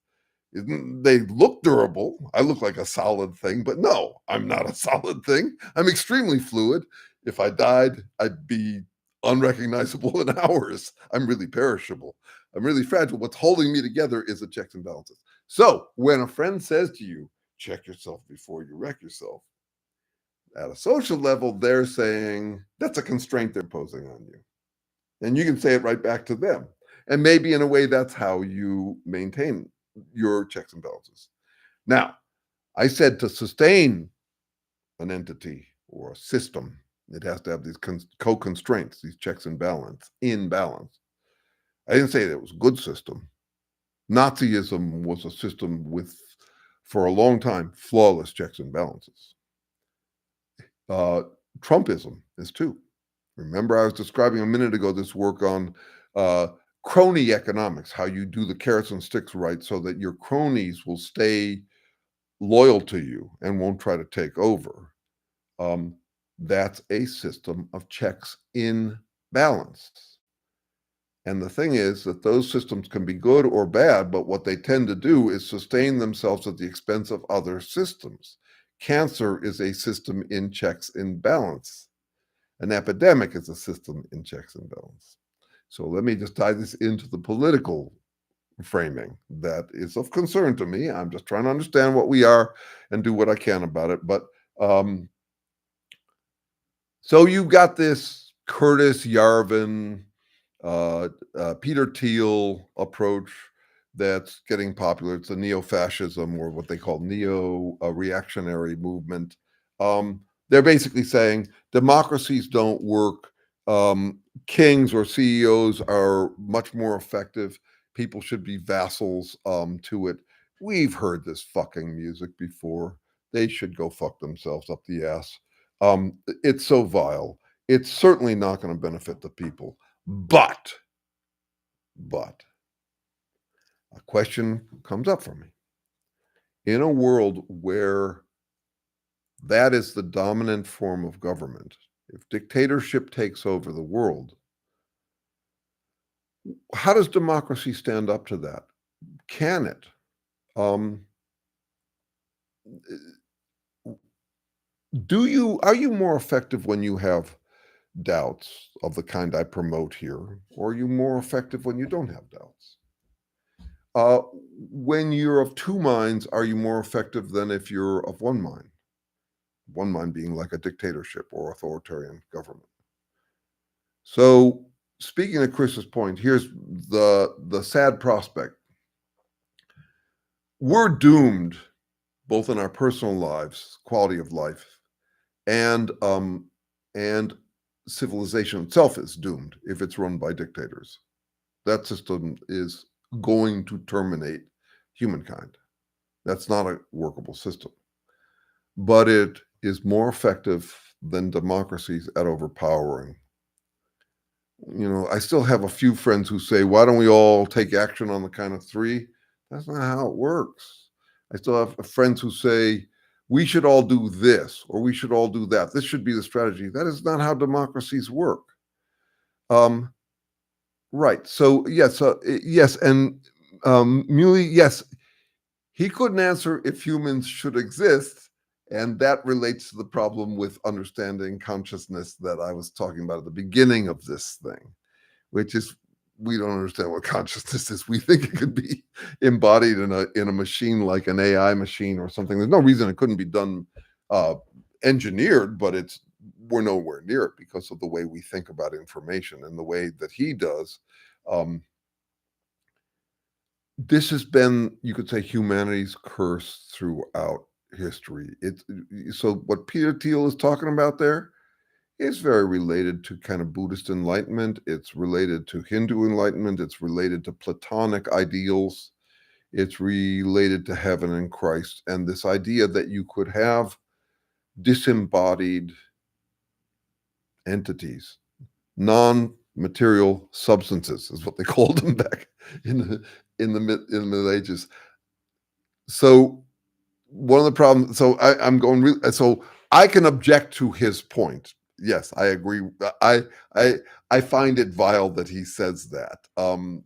They look durable. I look like a solid thing, but no, I'm not a solid thing. I'm extremely fluid. If I died, I'd be unrecognizable in hours. I'm really perishable. I'm really fragile. What's holding me together is the checks and balances. So when a friend says to you, check yourself before you wreck yourself, at a social level, they're saying that's a constraint they're posing on you. And you can say it right back to them. And maybe in a way, that's how you maintain your checks and balances. Now, I said to sustain an entity or a system, it has to have these co-constraints, these checks and balance, in balance. I didn't say that it was a good system. Nazism was a system with, for a long time, flawless checks and balances. Trumpism is too. Remember, I was describing a minute ago this work on crony economics, how you do the carrots and sticks right so that your cronies will stay loyal to you and won't try to take over. That's a system of checks in balance. And the thing is that those systems can be good or bad, but what they tend to do is sustain themselves at the expense of other systems. Cancer is a system in checks in balance. An epidemic is a system in checks and balance. So let me just tie this into the political framing that is of concern to me. I'm just trying to understand what we are and do what I can about it. But so you've got this Curtis Yarvin, Peter Thiel approach that's getting popular. It's a neo-fascism, or what they call neo-reactionary movement. They're basically saying democracies don't work. Kings or CEOs are much more effective. People should be vassals to it. We've heard this fucking music before. They should go fuck themselves up the ass. It's so vile. It's certainly not going to benefit the people. But a question comes up for me. In a world where that is the dominant form of government, if dictatorship takes over the world, how does democracy stand up to that? can it? Um, are you more effective when you have doubts of the kind I promote here, or are you more effective when you don't have doubts? Uh, when you're of two minds, are you more effective than if you're of one mind? One mind being like a dictatorship or authoritarian government. So, speaking of Chris's point, here's the sad prospect. We're doomed, both in our personal lives, quality of life, and and civilization itself is doomed if it's run by dictators. That system is going to terminate humankind. That's not a workable system, but it is more effective than democracies at overpowering. I still have a few friends who say, why don't we all take action on the count of three? That's not how it works. I still have friends who say, we should all do this or we should all do that. This should be the strategy. That is not how democracies work. Um, right. So, yes, yes. And Muley, yes, he couldn't answer if humans should exist. And that relates to the problem with understanding consciousness that I was talking about at the beginning of this thing, which is we don't understand what consciousness is. We think it could be embodied in a machine like an AI machine or something. There's no reason it couldn't be done uh, engineered, but we're nowhere near it because of the way we think about information and the way that he does. Um, this has been, you could say, humanity's curse throughout history. So what Peter Thiel is talking about there, it's very related to kind of Buddhist enlightenment. It's related to Hindu enlightenment. It's related to Platonic ideals. It's related to heaven and Christ. And this idea that you could have disembodied entities, non-material substances is what they called them back in the Middle Ages. So one of the problems, I'm going so I can object to his point. Yes, I agree. I I find it vile that he says that.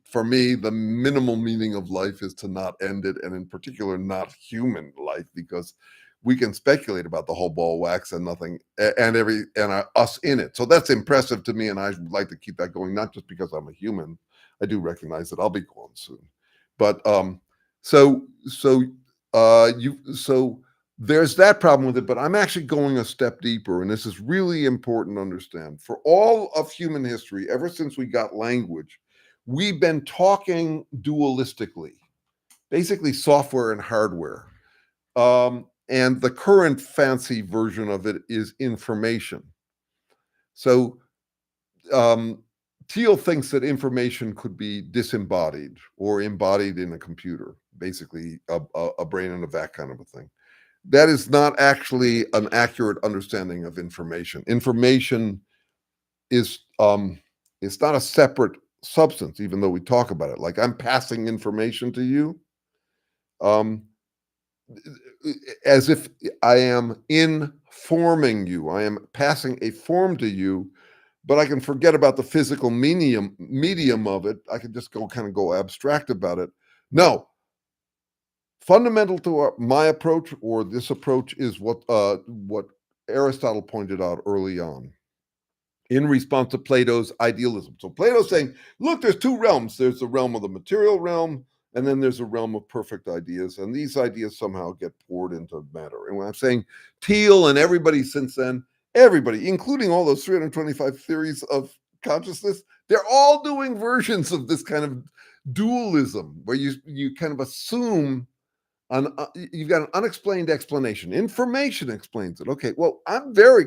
For me, the minimal meaning of life is to not end it, and in particular, not human life, because we can speculate about the whole ball of wax and nothing, us in it. So that's impressive to me, and I would like to keep that going. Not just because I'm a human, I do recognize that I'll be gone soon, but so so so there's that problem with it, but I'm actually going a step deeper, and this is really important to understand. For all of human history, ever since we got language, we've been talking dualistically, basically software and hardware. And the current fancy version of it is information. So um, Thiel thinks that information could be disembodied or embodied in a computer, basically a brain in a vat kind of a thing. That is not actually an accurate understanding of information. Information is it's not a separate substance, even though we talk about it. Like I'm passing information to you, um, as if I am informing you. I am passing a form to you, but I can forget about the physical medium of it. I can just go abstract about it. No, fundamental to my approach or this approach is what Aristotle pointed out early on in response to Plato's idealism. So Plato's saying, look, there's two realms. There's the realm of the material realm, and then there's a realm of perfect ideas. And these ideas somehow get poured into matter. And when I'm saying Thiel and everybody since then, everybody, including all those 325 theories of consciousness, they're all doing versions of this kind of dualism where you kind of assume you've got an unexplained explanation. Information explains it. Okay, well, I'm very,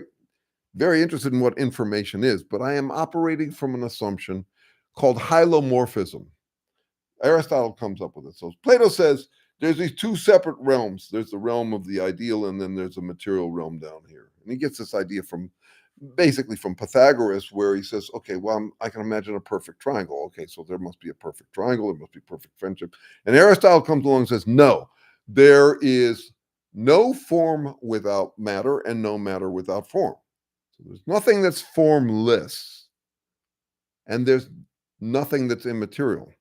very interested in what information is, but I am operating from an assumption called hylomorphism. Aristotle comes up with it. So Plato says there's these two separate realms. There's the realm of the ideal, and then there's a material realm down here. And he gets this idea basically from Pythagoras, where he says, okay, well, I can imagine a perfect triangle. Okay, so there must be a perfect triangle. There must be perfect friendship. And Aristotle comes along and says, no, there is no form without matter and no matter without form. So there's nothing that's formless and there's nothing that's immaterial.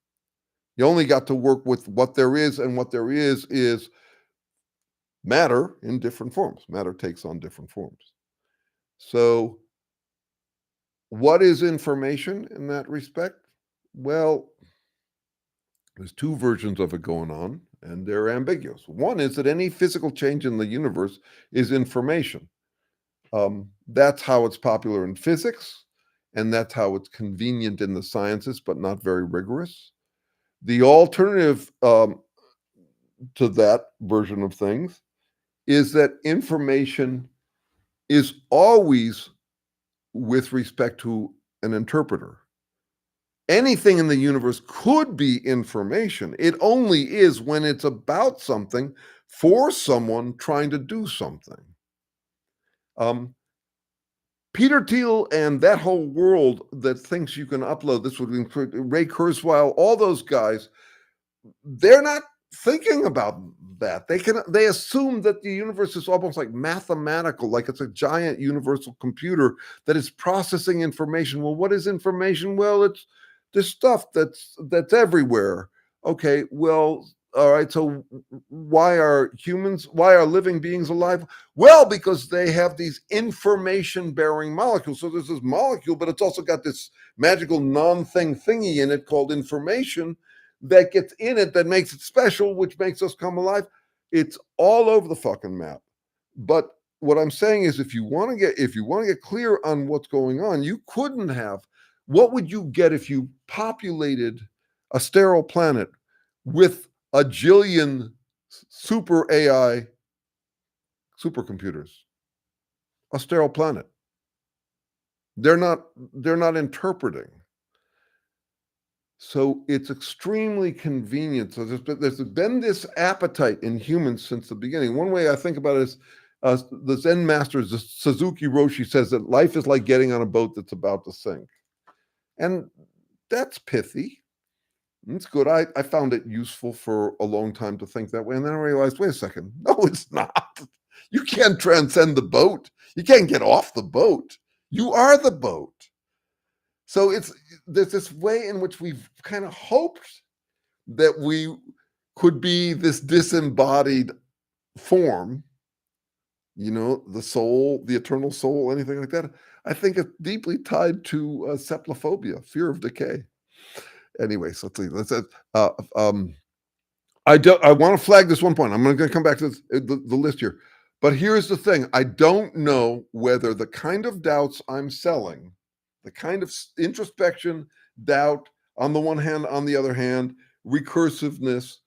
You only got to work with what there is, and what there is matter in different forms. Matter takes on different forms. So, what is information in that respect? Well, there's two versions of it going on, and they're ambiguous. One is that any physical change in the universe is information. That's how it's popular in physics, and that's how it's convenient in the sciences, but not very rigorous. The alternative to that version of things is that information is always with respect to an interpreter. Anything in the universe could be information. It only is when it's about something for someone trying to do something. Um, Peter Thiel and that whole world that thinks you can upload this would include Ray Kurzweil, all those guys, they're not thinking about that. They assume that the universe is almost like mathematical, like it's a giant universal computer that is processing information. Well, what is information? Well, it's this stuff that's everywhere. Okay, well, all right, so why are living beings alive? Well, because they have these information bearing molecules. So there's this molecule, but it's also got this magical non-thing thingy in it called information that gets in it that makes it special, which makes us come alive. It's all over the fucking map. But what I'm saying is, if you want to get clear on what's going on, you couldn't have. What would you get if you populated a sterile planet with a jillion super AI supercomputers? A sterile planet. They're not interpreting. So it's extremely convenient. So there's been this appetite in humans since the beginning. One way I think about it is the Zen master, Suzuki Roshi, says that life is like getting on a boat that's about to sink. And that's pithy. It's good. I found it useful for a long time to think that way. And then I realized, wait a second. No, it's not. You can't transcend the boat. You can't get off the boat. You are the boat. So there's this way in which we've kind of hoped that we could be this disembodied form, the soul, the eternal soul, anything like that. I think it's deeply tied to cephalophobia, fear of decay. Anyways, let's see. I want to flag this one point. I'm going to come back to the list here. But here's the thing. I don't know whether the kind of doubts I'm selling, the kind of introspection, doubt, on the one hand, on the other hand, recursiveness,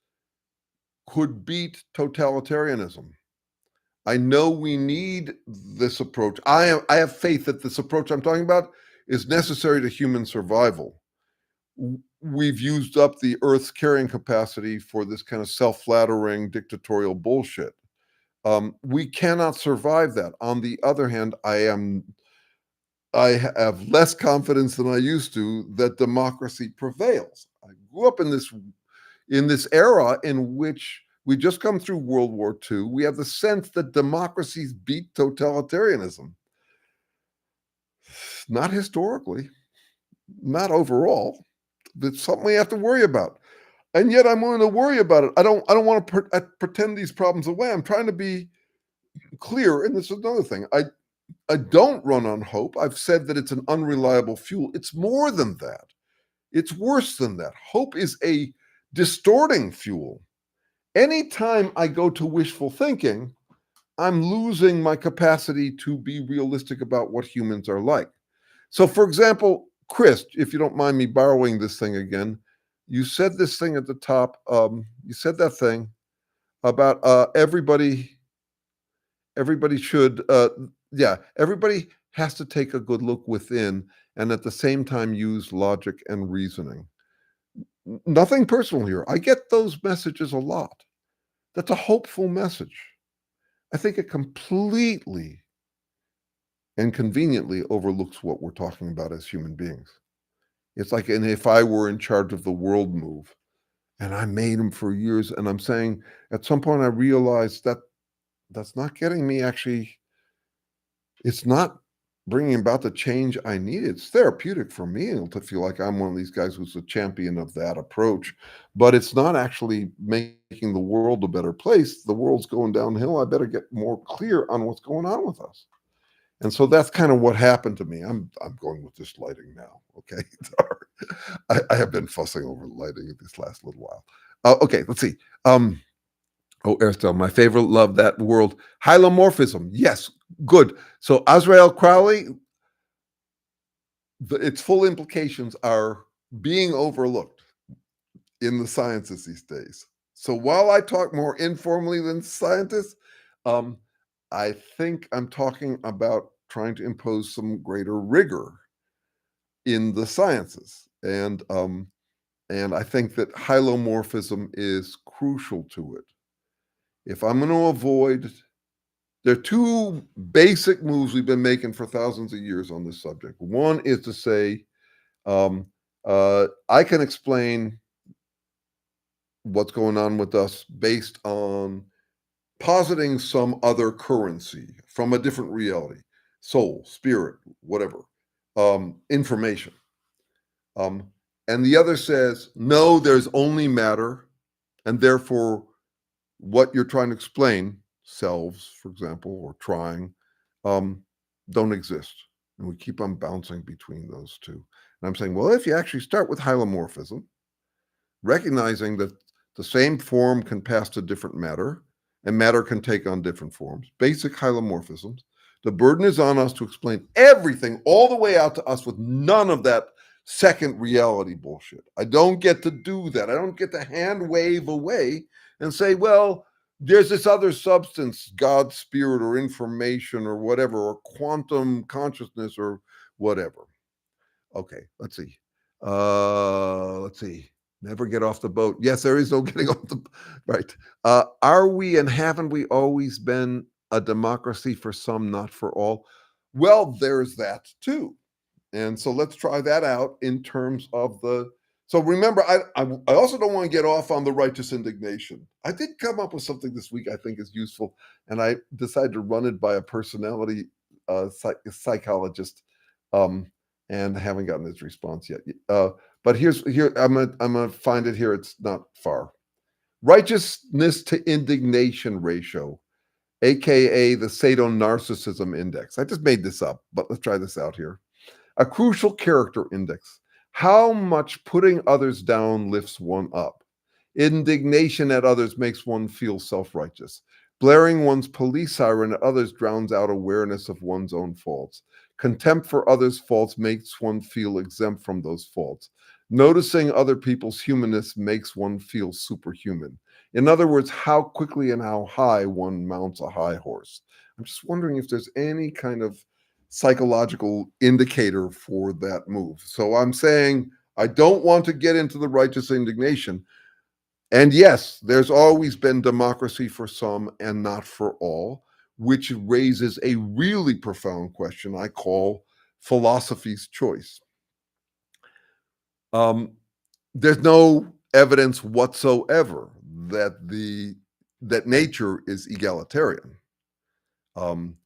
could beat totalitarianism. I know we need this approach. I have faith that this approach I'm talking about is necessary to human survival. We've used up the Earth's carrying capacity for this kind of self-flattering dictatorial bullshit. We cannot survive that. On the other hand, I have less confidence than I used to that democracy prevails. I grew up in this era in which we just come through World War II. We have the sense that democracies beat totalitarianism. Not historically, not overall. It's something we have to worry about. And yet I'm willing to worry about it. I don't want to pretend these problems away. I'm trying to be clear. And this is another thing. I don't run on hope. I've said that it's an unreliable fuel. It's more than that. It's worse than that. Hope is a distorting fuel. Anytime I go to wishful thinking, I'm losing my capacity to be realistic about what humans are like. So, for example, Chris, if you don't mind me borrowing this thing again, you said this thing at the top. You said that thing about everybody should, everybody has to take a good look within and at the same time use logic and reasoning. Nothing personal here. I get those messages a lot. That's a hopeful message. I think it completely and conveniently overlooks what we're talking about as human beings. It's like, and if I were in charge of the world move, and I made them for years, and I'm saying at some point I realized that that's not getting me actually, it's not bringing about the change I need. It's therapeutic for me to feel like I'm one of these guys who's a champion of that approach, but it's not actually making the world a better place. The world's going downhill. I better get more clear on what's going on with us. And so that's kind of what happened to me. I'm going with this lighting now. Okay. I have been fussing over lighting this last little while. Okay, let's see. Oh, Aristotle, my favorite, love that word. Hylomorphism. Yes, good. So Azrael Crowley, its full implications are being overlooked in the sciences these days. So while I talk more informally than scientists, um, I think I'm talking about trying to impose some greater rigor in the sciences, and I think that hylomorphism is crucial to it. If I'm going to avoid, there are two basic moves we've been making for thousands of years on this subject. One is to say, I can explain what's going on with us based on positing some other currency from a different reality, soul, spirit, whatever, information. Um, and the other says, no, there's only matter, and therefore what you're trying to explain, selves, for example, or trying, um, don't exist. And we keep on bouncing between those two. And I'm saying, well, if you actually start with hylomorphism, recognizing that the same form can pass to different matter, and matter can take on different forms, basic hylomorphisms, the burden is on us to explain everything all the way out to us with none of that second reality bullshit. I don't get to do that. I don't get to hand wave away and say, well, there's this other substance, God's spirit or information or whatever, or quantum consciousness or whatever. Okay, let's see. Let's see. Never get off the boat. Yes, there is no getting off the right. Are we and haven't we always been a democracy for some, not for all? Well, there's that too. And so let's try that out in terms of the. So remember, I also don't want to get off on the righteous indignation. I did come up with something this week I think is useful, and I decided to run it by a personality psychologist, um, and haven't gotten his response yet. But here I'm gonna find it here. It's not far. Righteousness to indignation ratio, aka the sadonarcissism index. I just made this up, but let's try this out here. A crucial character index. How much putting others down lifts one up? Indignation at others makes one feel self righteous. Blaring one's police siren at others drowns out awareness of one's own faults. Contempt for others' faults makes one feel exempt from those faults. Noticing other people's humanness makes one feel superhuman. In other words, how quickly and how high one mounts a high horse. I'm just wondering if there's any kind of psychological indicator for that move. So I'm saying I don't want to get into the righteous indignation. And yes, there's always been democracy for some and not for all, which raises a really profound question I call philosophy's choice. There's no evidence whatsoever that nature is egalitarian, um,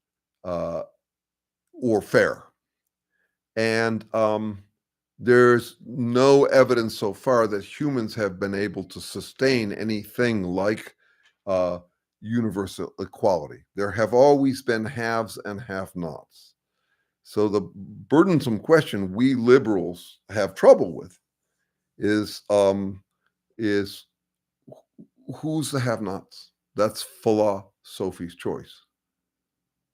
uh, or fair. And there's no evidence so far that humans have been able to sustain anything like universal equality. There have always been haves and have-nots. So the burdensome question we liberals have trouble with is who's the have-nots? That's philosophy's choice.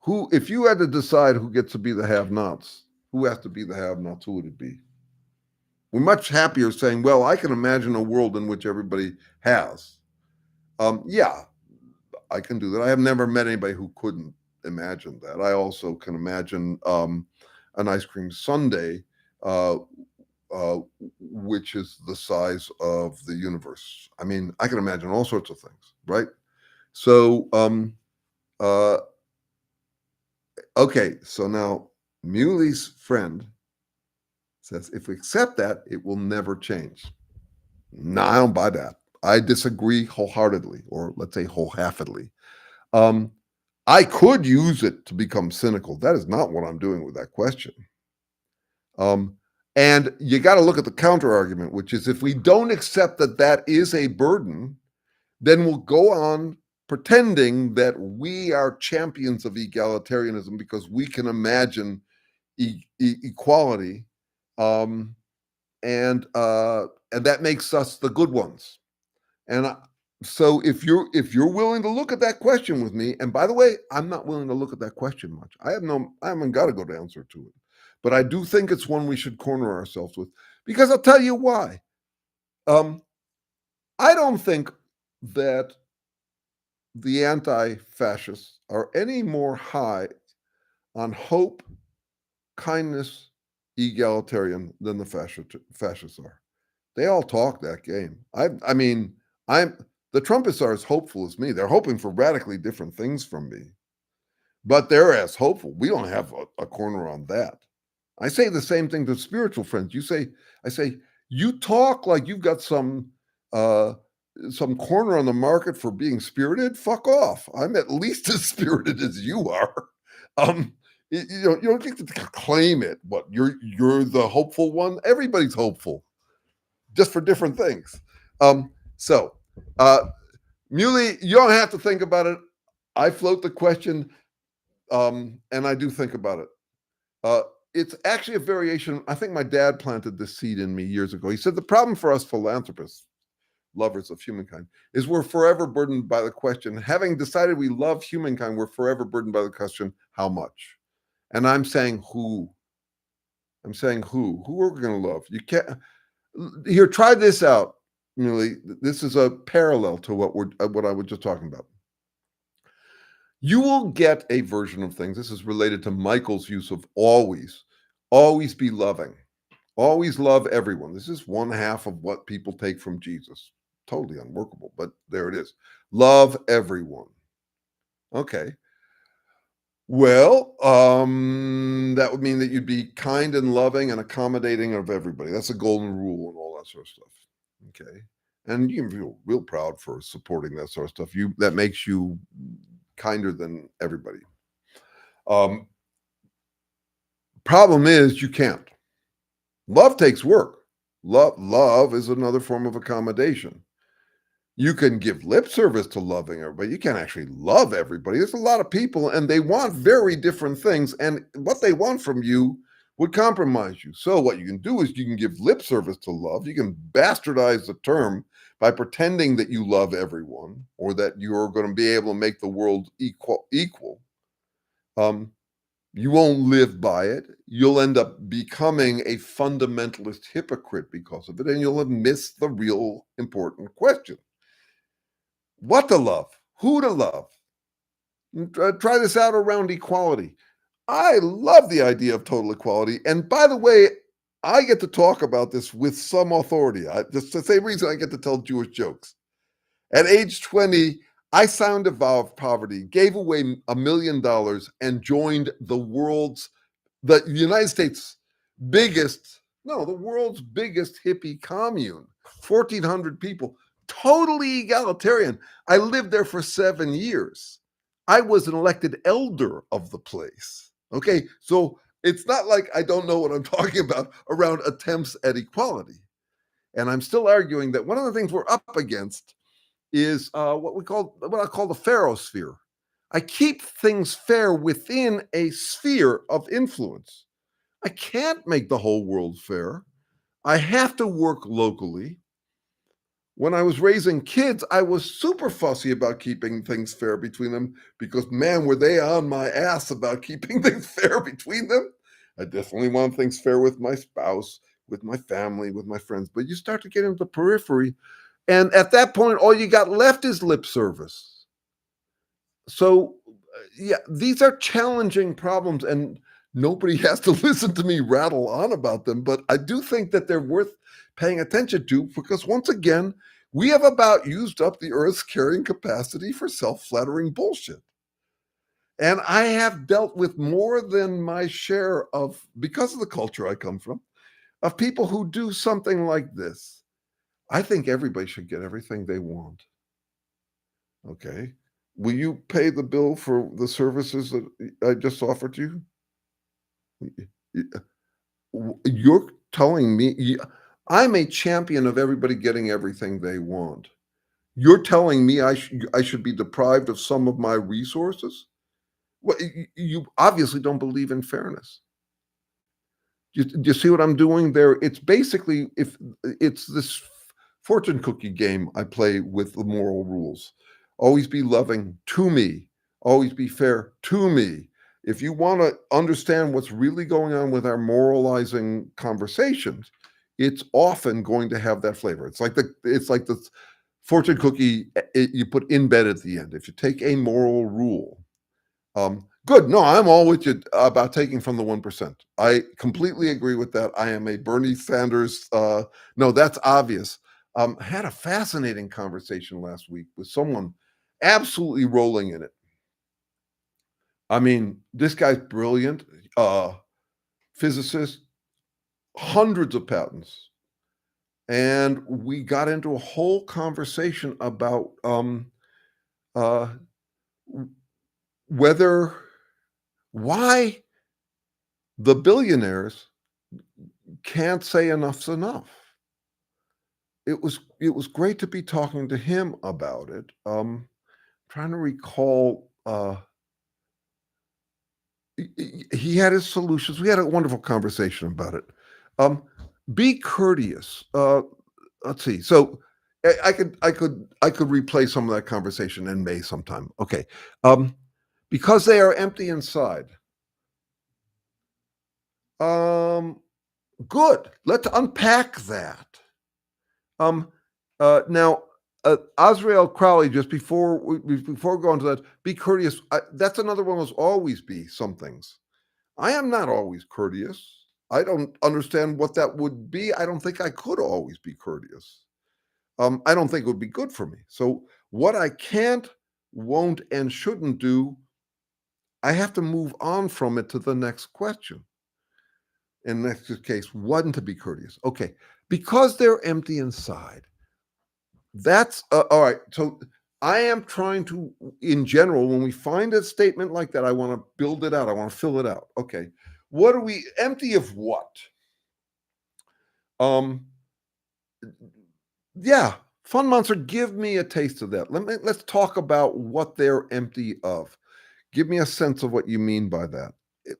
Who, if you had to decide who gets to be the have-nots, who has to be the have-nots, who would it be? We're much happier saying, well, I can imagine a world in which everybody has. Yeah, I can do that. I have never met anybody who couldn't imagine that. I also can imagine an ice cream sundae, uh, which is the size of the universe. I mean, I can imagine all sorts of things, right? So, okay, so now Muley's friend says, if we accept that, it will never change. No, I don't buy that. I disagree wholeheartedly, or let's say wholeheartedly. Um, I could use it to become cynical. That is not what I'm doing with that question. Um, and you got to look at the counter argument, which is if we don't accept that that is a burden, then we'll go on pretending that we are champions of egalitarianism because we can imagine equality, um, and that makes us the good ones. And so if you're willing to look at that question with me, and by the way, I'm not willing to look at that question much. I haven't got a good answer to it, but I do think it's one we should corner ourselves with because I'll tell you why. Um, I don't think that the anti-fascists are any more high on hope, kindness, egalitarian than the fascists are. They all talk that game. I mean, I'm the Trumpists are as hopeful as me. They're hoping for radically different things from me, but they're as hopeful. We don't have a corner on that. I say the same thing to spiritual friends. I say, you talk like you've got uh, some corner on the market for being spirited. Fuck off. I'm at least as spirited as you are. Um, you don't get to claim it. What you're the hopeful one. Everybody's hopeful, just for different things. So, uh, Muley, you don't have to think about it. I float the question, and I do think about it. Uh, it's actually a variation. I think my dad planted this seed in me years ago. He said the problem for us philanthropists, lovers of humankind, is we're forever burdened by the question. Having decided we love humankind, we're forever burdened by the question, how much? And I'm saying who? I'm saying who? Who are we going to love? You can't. Here, try this out. Really, this is a parallel to what I was just talking about. You will get a version of things. This is related to Michael's use of always be loving, always love everyone. This is one half of what people take from Jesus. Totally unworkable, but there it is. Love everyone. Okay. Well, that would mean that you'd be kind and loving and accommodating of everybody. That's a golden rule and all that sort of stuff. Okay. And you can feel real proud for supporting that sort of stuff. That makes you kinder than everybody. Um, problem is you can't. Love takes work. Love is another form of accommodation. You can give lip service to loving everybody. You can't actually love everybody. There's a lot of people and they want very different things. And what they want from you would compromise you. So what you can do is you can give lip service to love. You can bastardize the term by pretending that you love everyone or that you're going to be able to make the world equal. You won't live by it. You'll end up becoming a fundamentalist hypocrite because of it, and you'll have missed the real important question. What to love? Who to love? Try this out around equality. I love the idea of total equality. And by the way, I get to talk about this with some authority. Just the same reason I get to tell Jewish jokes. At age 20, I signed a vow of poverty, gave away $1 million, and joined the United States the world's biggest hippie commune, 1,400 people, totally egalitarian. I lived there for 7 years. I was an elected elder of the place. Okay, so it's not like I don't know what I'm talking about around attempts at equality. And I'm still arguing that one of the things we're up against is what I call the Pharosphere. I keep things fair within a sphere of influence. I can't make the whole world fair. I have to work locally. When I was raising kids, I was super fussy about keeping things fair between them because, man, were they on my ass about keeping things fair between them. I definitely want things fair with my spouse, with my family, with my friends. But you start to get into the periphery. And at that point, all you got left is lip service. So, yeah, these are challenging problems. And nobody has to listen to me rattle on about them. But I do think that they're worth paying attention to because, once again, we have about used up the Earth's carrying capacity for self-flattering bullshit. And I have dealt with more than my share of, because of the culture I come from, of people who do something like this. I think everybody should get everything they want. Okay. Will you pay the bill for the services that I just offered you? You're telling me I'm a champion of everybody getting everything they want. You're telling me I should be deprived of some of my resources? Well, you obviously don't believe in fairness. Do you see what I'm doing there? It's basically if it's this fortune cookie game I play with the moral rules. Always be loving to me. Always be fair to me. If you want to understand what's really going on with our moralizing conversations, it's often going to have that flavor. It's like the fortune cookie you put in bed at the end. If you take a moral rule, good. No, I'm all with you about taking from the 1%. I completely agree with that. I am a Bernie Sanders. No, that's obvious. I had a fascinating conversation last week with someone absolutely rolling in it. I mean, this guy's brilliant, physicist, hundreds of patents. And we got into a whole conversation about uh, whether, why the billionaires can't say enough's enough. It was great to be talking to him about it. Trying to recall, he had his solutions. We had a wonderful conversation about it. Um, be courteous. Let's see. So I could replay some of that conversation in May sometime. Okay. Because they are empty inside. Um, good. Let's unpack that. Um, now, Osrael Crowley, just before going to that, be courteous. That's another one of those always be some things. I am not always courteous. I don't understand what that would be. I don't think I could always be courteous. I don't think it would be good for me. So, what I can't, won't, and shouldn't do, I have to move on from it to the next question. In the next case, one, to be courteous. Okay, because they're empty inside. That's all right. So I am trying to, in general, when we find a statement like that, I want to build it out. I want to fill it out. Okay. What are we empty of what? Um, yeah, Fun Monster, give me a taste of that. Let's talk about what they're empty of. Give me a sense of what you mean by that.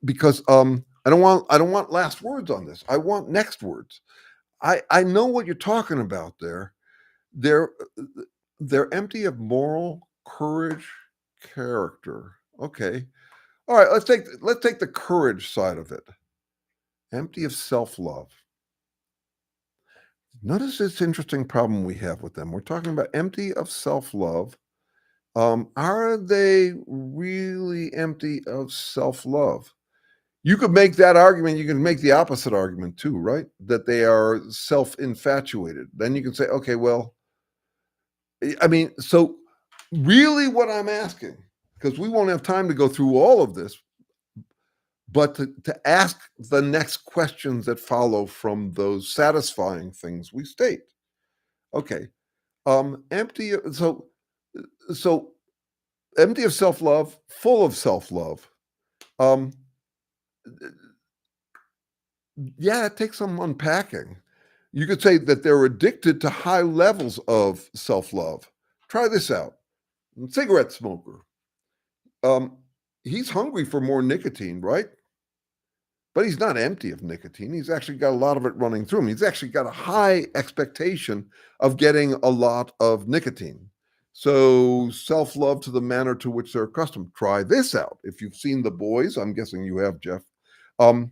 Because I don't want last words on this. I want next words. I know what you're talking about there. They're they're empty of moral courage, character. Okay. All right, let's take the courage side of it. Empty of self-love. Notice this interesting problem we have with them. We're talking about empty of self-love. Are they really empty of self-love? You could make that argument. You can make the opposite argument too, right? That they are self-infatuated. Then you can say, okay, well, I mean, so really what I'm asking, because we won't have time to go through all of this, but to ask the next questions that follow from those satisfying things we state. Okay. Empty so empty of self-love, full of self-love. Um, yeah, it takes some unpacking. You could say that they're addicted to high levels of self-love. Try this out. Cigarette smoker. Um, he's hungry for more nicotine, right? But he's not empty of nicotine. He's actually got a lot of it running through him. He's actually got a high expectation of getting a lot of nicotine. So, self love to the manner to which they're accustomed. Try this out. If you've seen The Boys, I'm guessing you have, Jeff. Um,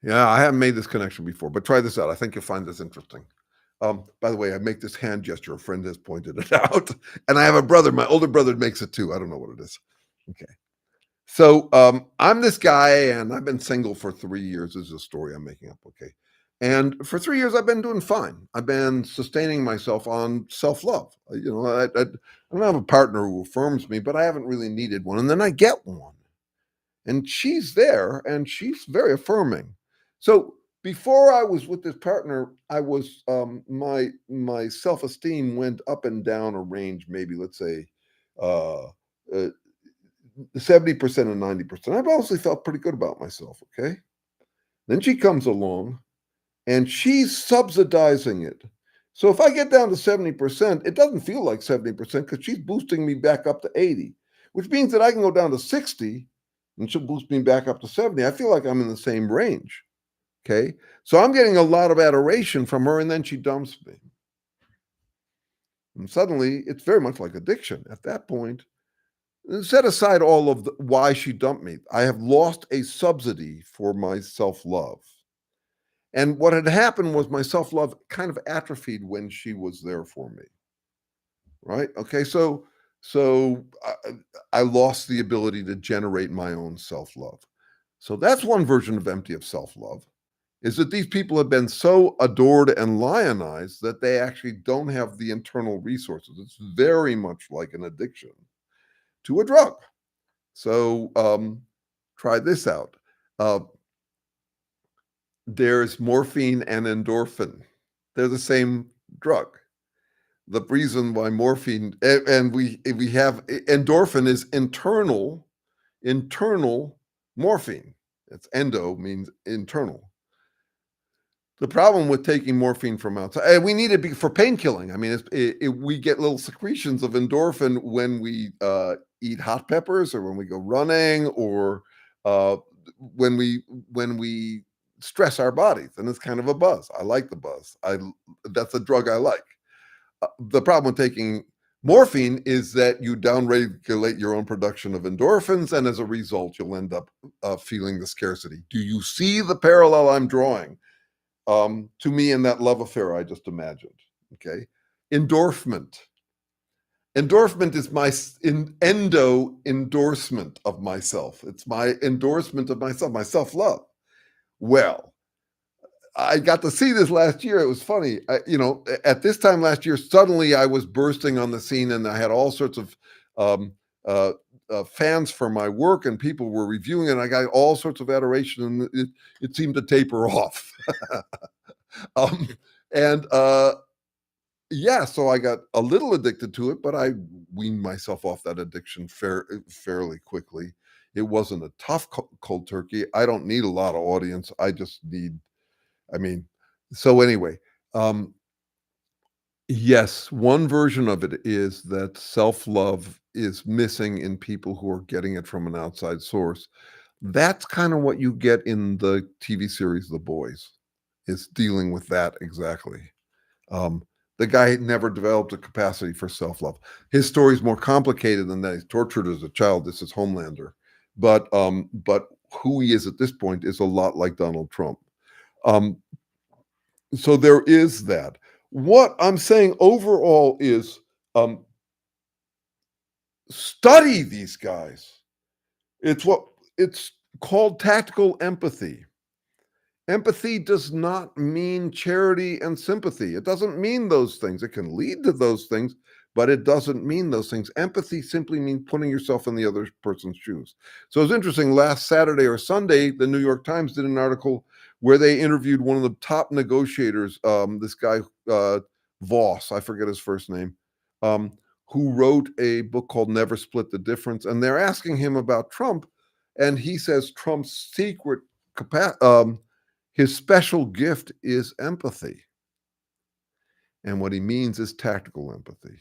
yeah, I haven't made this connection before, but try this out. I think you'll find this interesting. By the way, I make this hand gesture. A friend has pointed it out. And I have a brother. My older brother makes it too. I don't know what it is. Okay. So I'm this guy, and I've been single for 3 years. This is a story I'm making up. Okay. And for 3 years, I've been doing fine. I've been sustaining myself on self love. I don't have a partner who affirms me, but I haven't really needed one. And then I get one, and she's there, and she's very affirming. So before I was with this partner, I was my self esteem went up and down a range, maybe let's say uh, uh, 70% and 90%. I've honestly felt pretty good about myself. Okay. Then she comes along and she's subsidizing it. So if I get down to 70%, it doesn't feel like 70% because she's boosting me back up to 80, which means that I can go down to 60 and she'll boost me back up to 70. I feel like I'm in the same range. Okay. So I'm getting a lot of adoration from her, and then she dumps me. And suddenly it's very much like addiction. At that point, set aside all of why she dumped me. I have lost a subsidy for my self love. And what had happened was my self love kind of atrophied when she was there for me. Right. Okay. So I lost the ability to generate my own self love. So that's one version of empty of self love, is that these people have been so adored and lionized that they actually don't have the internal resources. It's very much like an addiction to a drug. So try this out. Uh, there's morphine and endorphin. They're the same drug. The reason why morphine and we have endorphin is internal morphine. It's endo means internal. The problem with taking morphine from outside, and we need it for pain killing. I mean, we get little secretions of endorphin when we eat hot peppers, or when we go running, or uh, when we stress our bodies, and it's kind of a buzz. I like the buzz. That's a drug I like. The problem with taking morphine is that you downregulate your own production of endorphins, and as a result, you'll end up feeling the scarcity. Do you see the parallel I'm drawing to me in that love affair I just imagined? Okay. Endorphment. Endorphment is my endo endorsement of myself. It's my endorsement of myself, my self-love. Well, I got to see this last year. It was funny. At this time last year, suddenly I was bursting on the scene, and I had all sorts of um, uh, fans for my work, and people were reviewing it. And I got all sorts of adoration, and it seemed to taper off. um, and yeah, so I got a little addicted to it, but I weaned myself off that addiction fairly quickly. It wasn't a tough cold turkey. I don't need a lot of audience. I just need, I mean, so anyway, um, yes, one version of it is that self-love is missing in people who are getting it from an outside source. That's kind of what you get in the TV series The Boys, is dealing with that exactly. Um, the guy never developed a capacity for self-love. His story is more complicated than that. He's tortured as a child. This is Homelander, but who he is at this point is a lot like Donald Trump. Um, so there is that. What I'm saying overall is um, study these guys. It's called tactical empathy. Empathy does not mean charity and sympathy. It doesn't mean those things. It can lead to those things, but it doesn't mean those things. Empathy simply means putting yourself in the other person's shoes. So it's interesting. Last Saturday or Sunday, the New York Times did an article where they interviewed one of the top negotiators, this guy, Voss, I forget his first name, who wrote a book called Never Split the Difference. And they're asking him about Trump. And he says Trump's secret his special gift is empathy. And what he means is tactical empathy.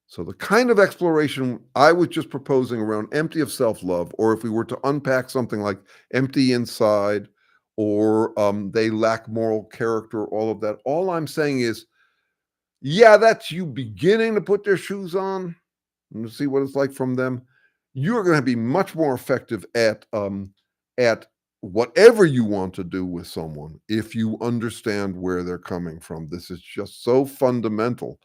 So the kind of exploration I was just proposing around empty of self-love, or if we were to unpack something like empty inside, or they lack moral character, all of that, all I'm saying is, yeah, that's you beginning to put their shoes on and see what it's like from them. You're going to be much more effective at whatever you want to do with someone if you understand where they're coming from. This is just so fundamental.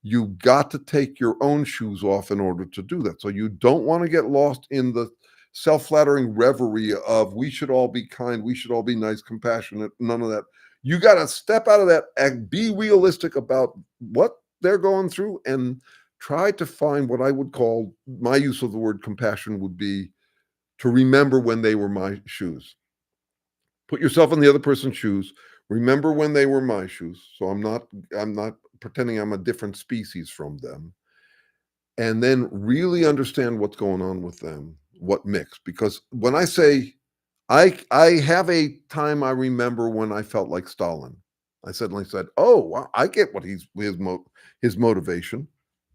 You got to take your own shoes off in order to do that. So you don't want to get lost in the self-flattering reverie of we should all be kind, we should all be nice, compassionate, none of that. You got to step out of that and be realistic about what they're going through, and try to find what I would call, my use of the word compassion would be to remember when they were my shoes. Put yourself in the other person's shoes. Remember when they were my shoes. So I'm not pretending I'm a different species from them. and then really understand what's going on with them, what mix. Because when I say I have a time I remember when I felt like Stalin. I suddenly said, "Oh, wow, I get what his motivation."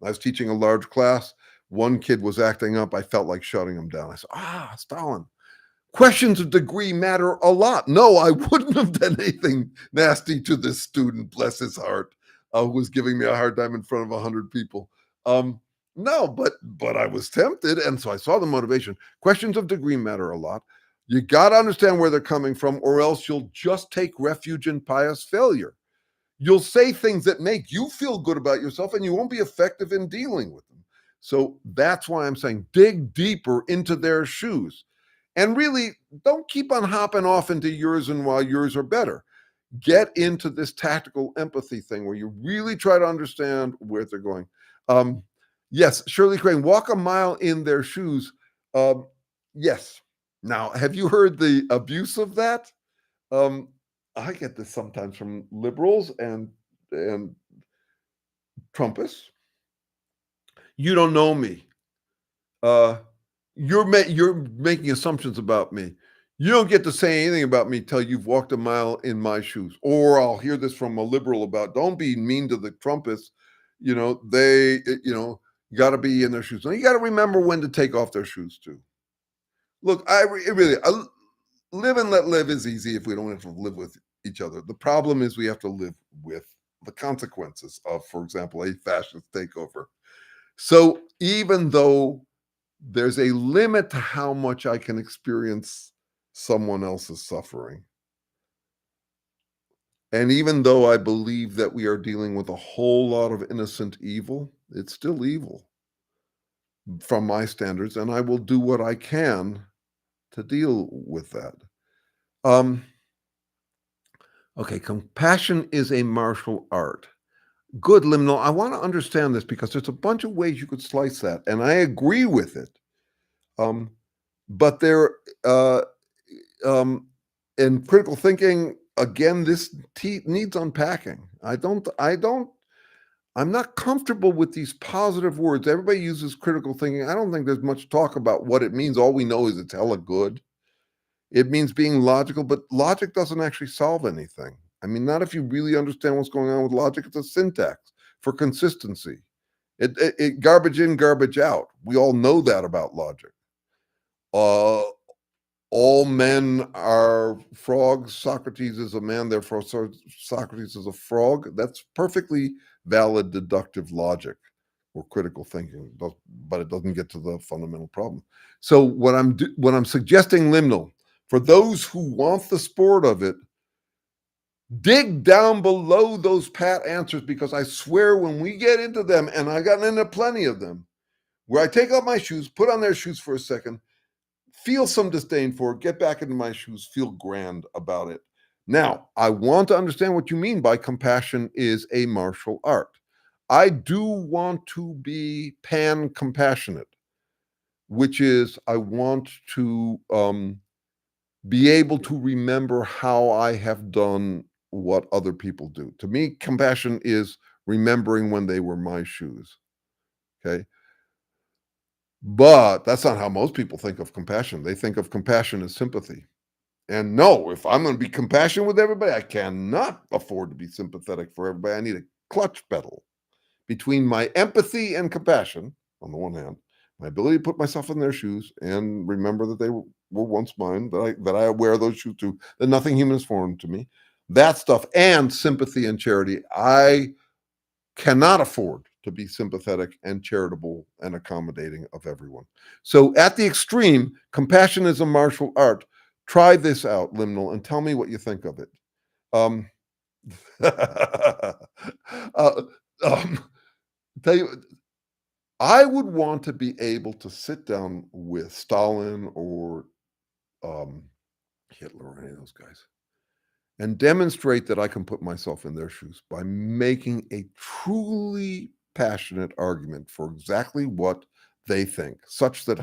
I was teaching a large class. One kid was acting up. I felt like shutting him down. I said, "Ah, Stalin. Questions of degree matter a lot." No, I wouldn't have done anything nasty to this student, bless his heart, who was giving me a hard time in front of 100 people. Um, no, but I was tempted, and so I saw the motivation. Questions of degree matter a lot. You got to understand where they're coming from, or else you'll just take refuge in pious failure. You'll say things that make you feel good about yourself, and you won't be effective in dealing with them. So that's why I'm saying dig deeper into their shoes. And really, don't keep on hopping off into yours and while yours are better. Get into this tactical empathy thing where you really try to understand where they're going. Um, yes, Shirley Crane, walk a mile in their shoes. Um, yes. Now, have you heard the abuse of that? Um, I get this sometimes from liberals and Trumpists. You don't know me. Uh, you're making assumptions about me. You don't get to say anything about me till you've walked a mile in my shoes. Or I'll hear this from a liberal about don't be mean to the Trumpists. You got to be in their shoes. And you got to remember when to take off their shoes too. Look, live and let live is easy if we don't have to live with each other. The problem is we have to live with the consequences of, for example, a fascist takeover. So even though there's a limit to how much I can experience someone else's suffering. And even though I believe that we are dealing with a whole lot of innocent evil, it's still evil from my standards, and I will do what I can to deal with that. Um, okay, compassion is a martial art. Good, Limno. I want to understand this because there's a bunch of ways you could slice that, and I agree with it. Um, but there, uh, in critical thinking, again, this needs unpacking. I'm not comfortable with these positive words. Everybody uses critical thinking. I don't think there's much talk about what it means. All we know is it's hella good. It means being logical, but logic doesn't actually solve anything. I mean, not if you really understand what's going on with logic. It's a syntax for consistency. It garbage in, garbage out. We all know that about logic. Uh, all men are frogs. Socrates is a man, therefore Socrates is a frog. That's perfectly valid deductive logic or critical thinking, but it doesn't get to the fundamental problem. So what I'm suggesting, Limnal, for those who want the sport of it, dig down below those pat answers, because I swear when we get into them, and I got into plenty of them, where I take off my shoes, put on their shoes for a second, feel some disdain for it, get back into my shoes, feel grand about it. Now, I want to understand what you mean by compassion is a martial art. I do want to be pan compassionate, which is I want to be able to remember how I have done what other people do. To me, compassion is remembering when they were my shoes. Okay. But that's not how most people think of compassion. They think of compassion as sympathy. And no, if I'm going to be compassionate with everybody, I cannot afford to be sympathetic for everybody. I need a clutch pedal between my empathy and compassion, on the one hand, my ability to put myself in their shoes and remember that they were once mine, that I wear those shoes too, that nothing human is foreign to me. That stuff, and sympathy and charity. I cannot afford to be sympathetic and charitable and accommodating of everyone. So at the extreme, compassion is a martial art. Try this out, Limnal, and tell me what you think of it. Um, uh, tell you, I would want to be able to sit down with Stalin or um, Hitler or any of those guys and demonstrate that I can put myself in their shoes by making a truly passionate argument for exactly what they think, such that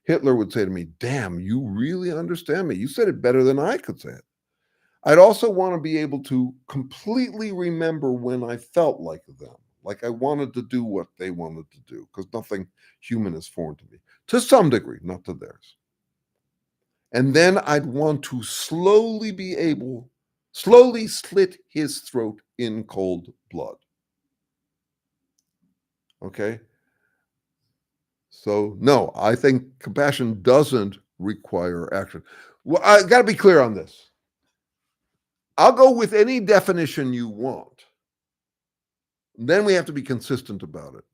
Hitler would say to me, "Damn, you really understand me. You said it better than I could say it." I'd also want to be able to completely remember when I felt like them, Like I wanted to do what they wanted to do because nothing human is foreign to me, to some degree, not to theirs. And then I'd want to slowly slit his throat in cold blood. Okay? So, no, I think compassion doesn't require action. Well, I got to be clear on this. I'll go with any definition you want. Then we have to be consistent about it.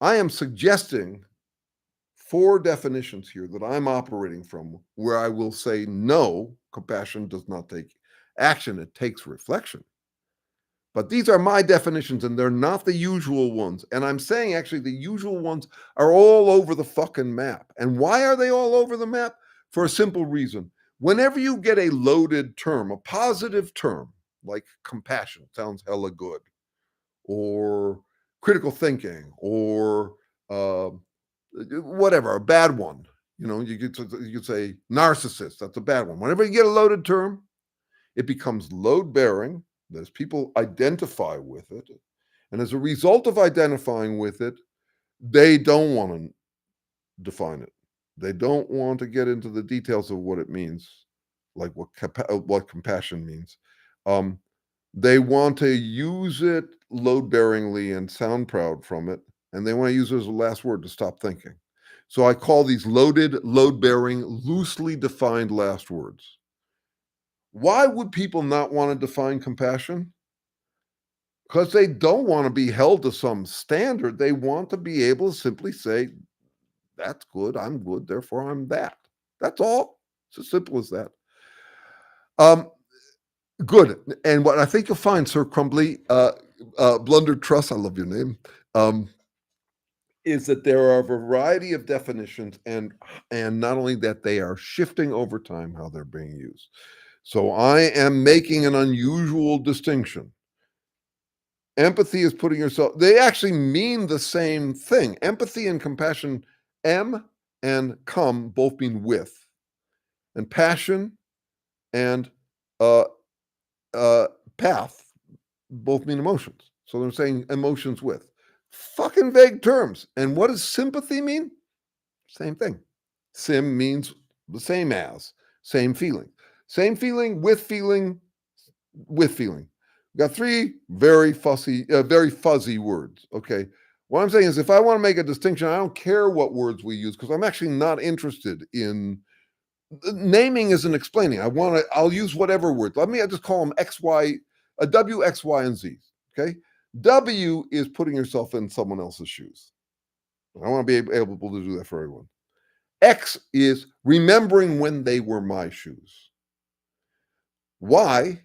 I am suggesting 4 definitions here that I'm operating from where I will say, no, compassion does not take action, it takes reflection. But these are my definitions and they're not the usual ones. And I'm saying actually the usual ones are all over the fucking map. And why are they all over the map? For a simple reason. Whenever you get a loaded term, a positive term, like compassion, sounds hella good, or critical thinking, or whatever, a bad one. You could say narcissist, that's a bad one. Whenever you get a loaded term, it becomes load-bearing. As people identify with it. And as a result of identifying with it, they don't want to define it. They don't want to get into the details of what it means, like what compassion means. They want to use it load-bearingly and sound proud from it. And they want to use it as a last word to stop thinking. So I call these loaded, load-bearing, loosely defined last words. Why would people not want to define compassion? Because they don't want to be held to some standard. They want to be able to simply say, that's good, I'm good, therefore I'm that. That's all. It's as simple as that. Good. And what I think you'll find, Sir Crumbly, Blundered Truss, I love your name, is that there are a variety of definitions, and not only that, they are shifting over time how they're being used. So I am making an unusual distinction. Empathy is putting yourself, they actually mean the same thing. Empathy and compassion, M and come both mean with. And passion and path both mean emotions. So they're saying emotions with. Fucking vague terms. And what does sympathy mean? Same thing. Sim means the same as, same feeling. Same feeling, with feeling, with feeling. We've got 3 very fuzzy words. Okay. What I'm saying is if I want to make a distinction, I don't care what words we use because I'm actually not interested in naming isn't explaining. I'll use whatever words. I just call them X, Y, W, X, Y, and Z. Okay. W is putting yourself in someone else's shoes. I want to be able to do that for everyone. X is remembering when they were my shoes. Y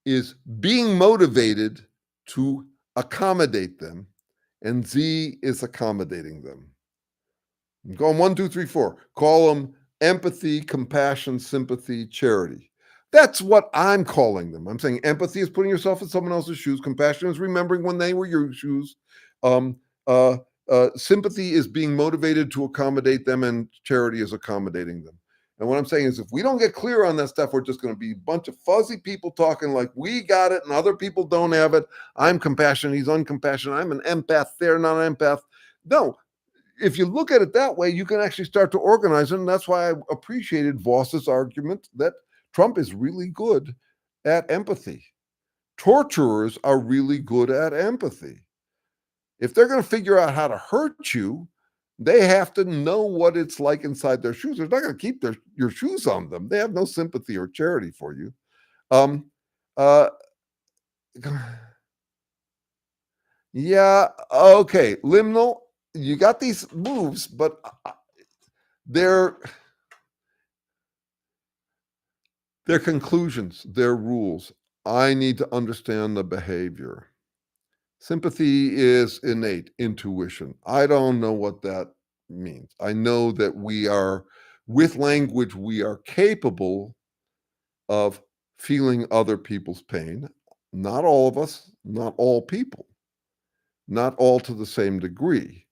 is being motivated to accommodate them, and Z is accommodating them. Go on 1, 2, 3, 4. Call them empathy, compassion, sympathy, charity. That's what I'm calling them. I'm saying empathy is putting yourself in someone else's shoes. Compassion is remembering when they were your shoes. Sympathy is being motivated to accommodate them, and charity is accommodating them. And what I'm saying is if we don't get clear on that stuff, we're just going to be a bunch of fuzzy people talking like we got it and other people don't have it. I'm compassionate, he's uncompassionate. I'm an empath, they're not an empath. No, if you look at it that way, you can actually start to organize it. And that's why I appreciated Voss's argument that Trump is really good at empathy. Torturers are really good at empathy. If they're going to figure out how to hurt you, they have to know what it's like inside their shoes. They're not going to keep your shoes on them. They have no sympathy or charity for you. Yeah, okay. Liminal, you got these moves, but they're conclusions, they're rules. I need to understand the behavior. Sympathy is innate intuition. I don't know what that means. I know that with language, we are capable of feeling other people's pain. Not all of us, not all people, not all to the same degree.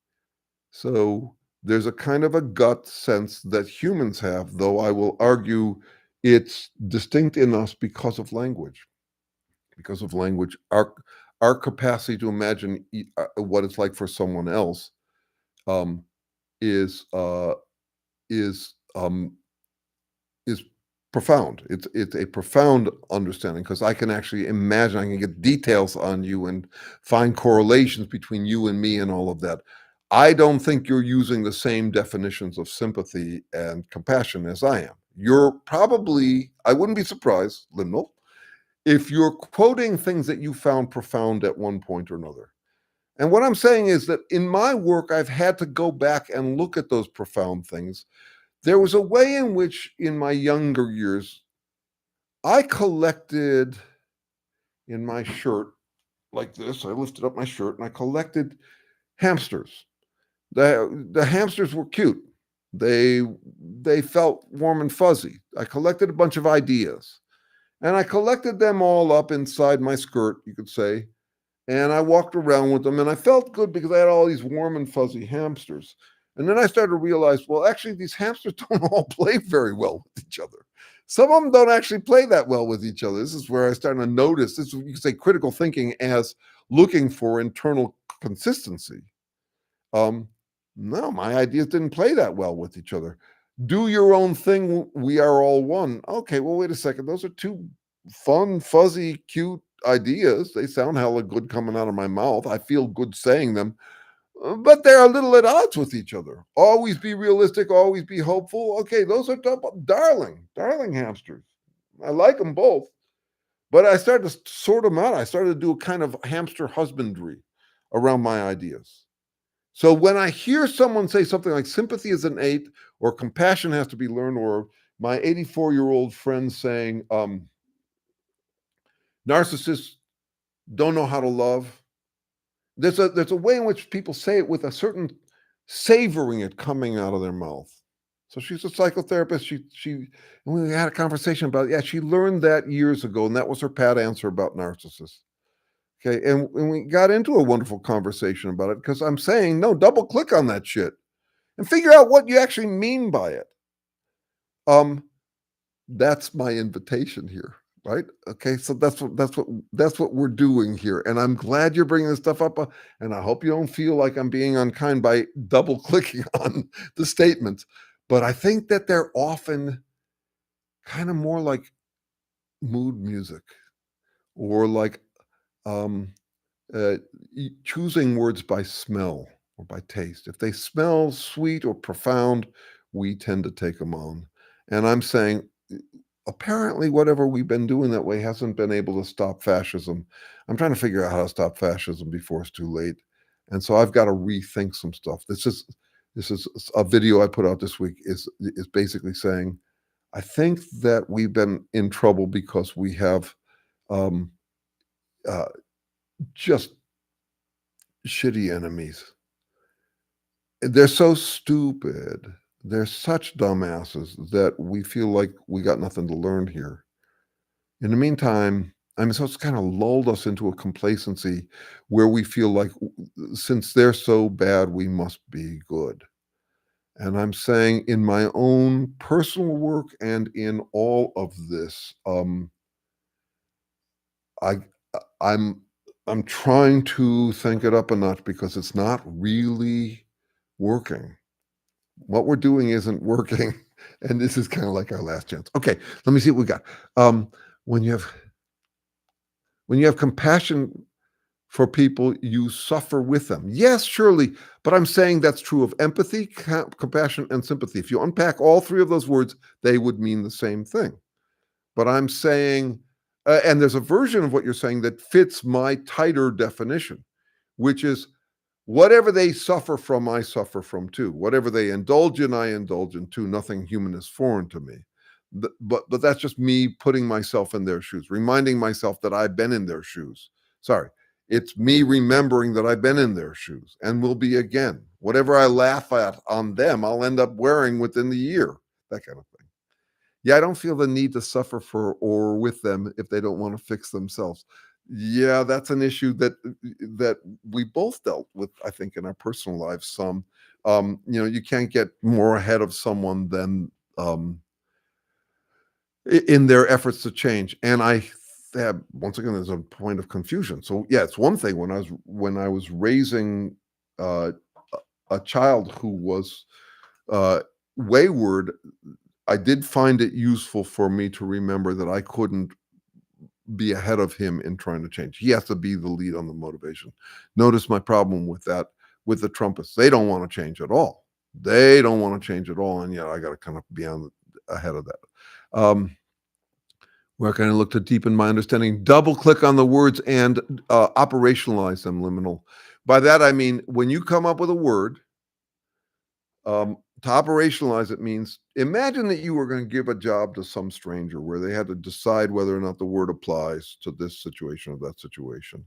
So there's a kind of a gut sense that humans have, though I will argue it's distinct in us because of language. Because of language, our capacity to imagine what it's like for someone else um, is uh, is um, is profound. It's a profound understanding because I can actually imagine, I can get details on you and find correlations between you and me and all of that. I don't think you're using the same definitions of sympathy and compassion as I am. You're probably, I wouldn't be surprised, liminal, if you're quoting things that you found profound at one point or another. And what I'm saying is that in my work, I've had to go back and look at those profound things. There was a way in which, in my younger years, I collected in my shirt like this. I lifted up my shirt and I collected hamsters. The hamsters were cute. They they felt warm and fuzzy. I collected a bunch of ideas, and I collected them all up inside my skirt, you could say. And I walked around with them, and I felt good because I had all these warm and fuzzy hamsters. And then I started to realize, well, actually, these hamsters don't all play very well with each other. Some of them don't actually play that well with each other. This is where I started to notice this. You could say critical thinking as looking for internal consistency. Um, no, my ideas didn't play that well with each other. Do your own thing. We are all one. Okay, well, wait a second. Those are two fun, fuzzy, cute ideas. They sound hella good coming out of my mouth. I feel good saying them, but they're a little at odds with each other. Always be realistic, always be hopeful. Okay, those are darling hamsters. I like them both. But I started to sort them out. I started to do a kind of hamster husbandry around my ideas. So when I hear someone say something like sympathy is innate or compassion has to be learned, or my 84-year-old friend saying narcissists don't know how to love, there's a way in which people say it with a certain savoring it coming out of their mouth. So she's a psychotherapist. She and we had a conversation about, yeah, she learned that years ago, and that was her pat answer about narcissists. Okay, and we got into a wonderful conversation about it because I'm saying, no, double click on that shit and figure out what you actually mean by it. Um, that's my invitation here, right? Okay, so that's what we're doing here, and I'm glad you're bringing this stuff up, and I hope you don't feel like I'm being unkind by double clicking on the statements, but I think that they're often kind of more like mood music or like um, uh, choosing words by smell or by taste. If they smell sweet or profound, we tend to take them on. And I'm saying, apparently, whatever we've been doing that way hasn't been able to stop fascism. I'm trying to figure out how to stop fascism before it's too late. And so I've got to rethink some stuff. This is a video I put out this week is basically saying, I think that we've been in trouble because we have um, uh, just shitty enemies. They're so stupid. They're such dumbasses that we feel like we got nothing to learn here. In the meantime, I mean, so it's kind of lulled us into a complacency where we feel like since they're so bad, we must be good. And I'm saying in my own personal work and in all of this, I I'm I'm trying to think it up a notch because it's not really working. What we're doing isn't working, and this is kind of like our last chance. Okay, let me see what we got. Um, when you have when you have compassion for people, you suffer with them. Yes, surely, but I'm saying that's true of empathy, compassion, and sympathy. If you unpack all three of those words, they would mean the same thing. But I'm saying, and there's a version of what you're saying that fits my tighter definition, which is whatever they suffer from, I suffer from too. Whatever they indulge in, I indulge in too. Nothing human is foreign to me. But that's just me putting myself in their shoes, reminding myself that I've been in their shoes. Sorry, it's me remembering that I've been in their shoes and will be again. Whatever I laugh at on them, I'll end up wearing within the year. That kind of thing. Yeah, I don't feel the need to suffer for or with them if they don't want to fix themselves. Yeah, that's an issue that we both dealt with, I think, in our personal lives. Some, you can't get more ahead of someone than in their efforts to change. And I once again, there's a point of confusion. So yeah, it's one thing when I was raising uh, a child who was uh, wayward. I did find it useful for me to remember that I couldn't be ahead of him in trying to change. He has to be the lead on the motivation. Notice my problem with that with the Trumpists. They don't want to change at all. They don't want to change at all, and yet I got to kind of be ahead of that. Where can I look to deepen my understanding? Double click on the words and operationalize them. Liminal. By that I mean when you come up with a word, to operationalize it means imagine that you were going to give a job to some stranger where they had to decide whether or not the word applies to this situation or that situation.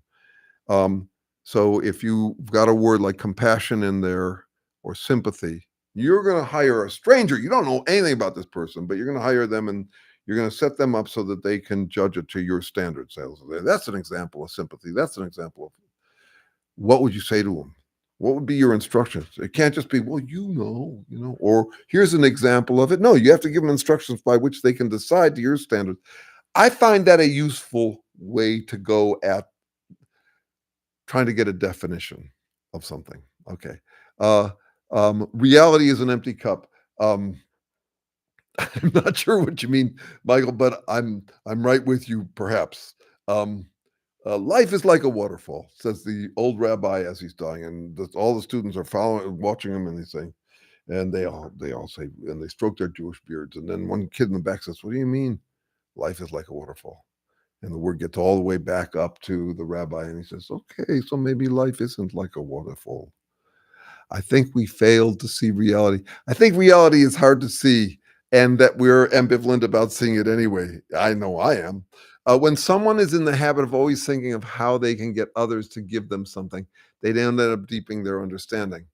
Um, so if you've got a word like compassion in there or sympathy, you're going to hire a stranger. You don't know anything about this person, but you're going to hire them and you're going to set them up so that they can judge it to your standards. That's an example of sympathy. That's an example of what would you say to them? What would be your instructions? It can't just be, well, or here's an example of it. No, you have to give them instructions by which they can decide to your standards. I find that a useful way to go at trying to get a definition of something. Okay. Reality is an empty cup. I'm not sure what you mean, Michael, but I'm right with you, perhaps. Life is like a waterfall, says the old rabbi as he's dying, and all the students are watching him, and he's saying, and they all say, and they stroke their Jewish beards, and then one kid in the back says, "What do you mean? Life is like a waterfall?" And the word gets all the way back up to the rabbi, and he says, "Okay, so maybe life isn't like a waterfall." I think we failed to see reality. I think reality is hard to see, and that we're ambivalent about seeing it anyway. I know I am. When someone is in the habit of always thinking of how they can get others to give them something, they end up deepening their understanding.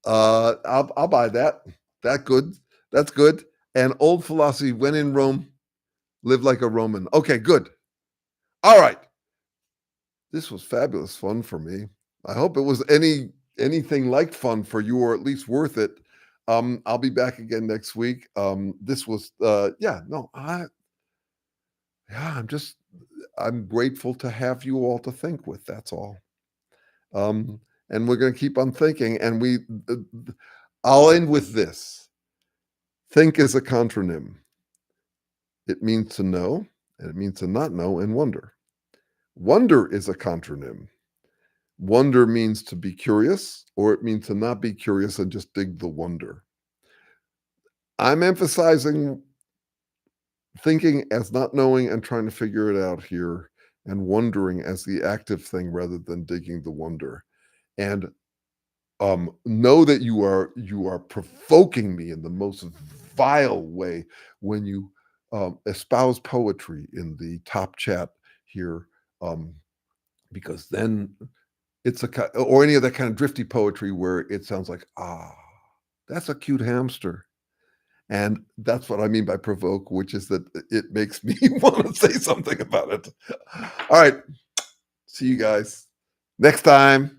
I'll buy that. That good. That's good. And old philosophy: when in Rome, live like a Roman. Okay, good. All right. This was fabulous fun for me. I hope it was anything like fun for you, or at least worth it. I'll be back again next week. This was I'm grateful to have you all to think with. That's all. And we're going to keep on thinking. And I'll end with this. Think is a contronym. It means to know, and it means to not know and wonder. Wonder is a contronym. Wonder means to be curious, or it means to not be curious and just dig the wonder. I'm emphasizing thinking as not knowing and trying to figure it out here, and wondering as the active thing rather than digging the wonder. And know that you are provoking me in the most vile way when you espouse poetry in the top chat here, because then it's or any of that kind of drifty poetry where it sounds like, that's a cute hamster. And that's what I mean by provoke, which is that it makes me want to say something about it. All right. See you guys next time.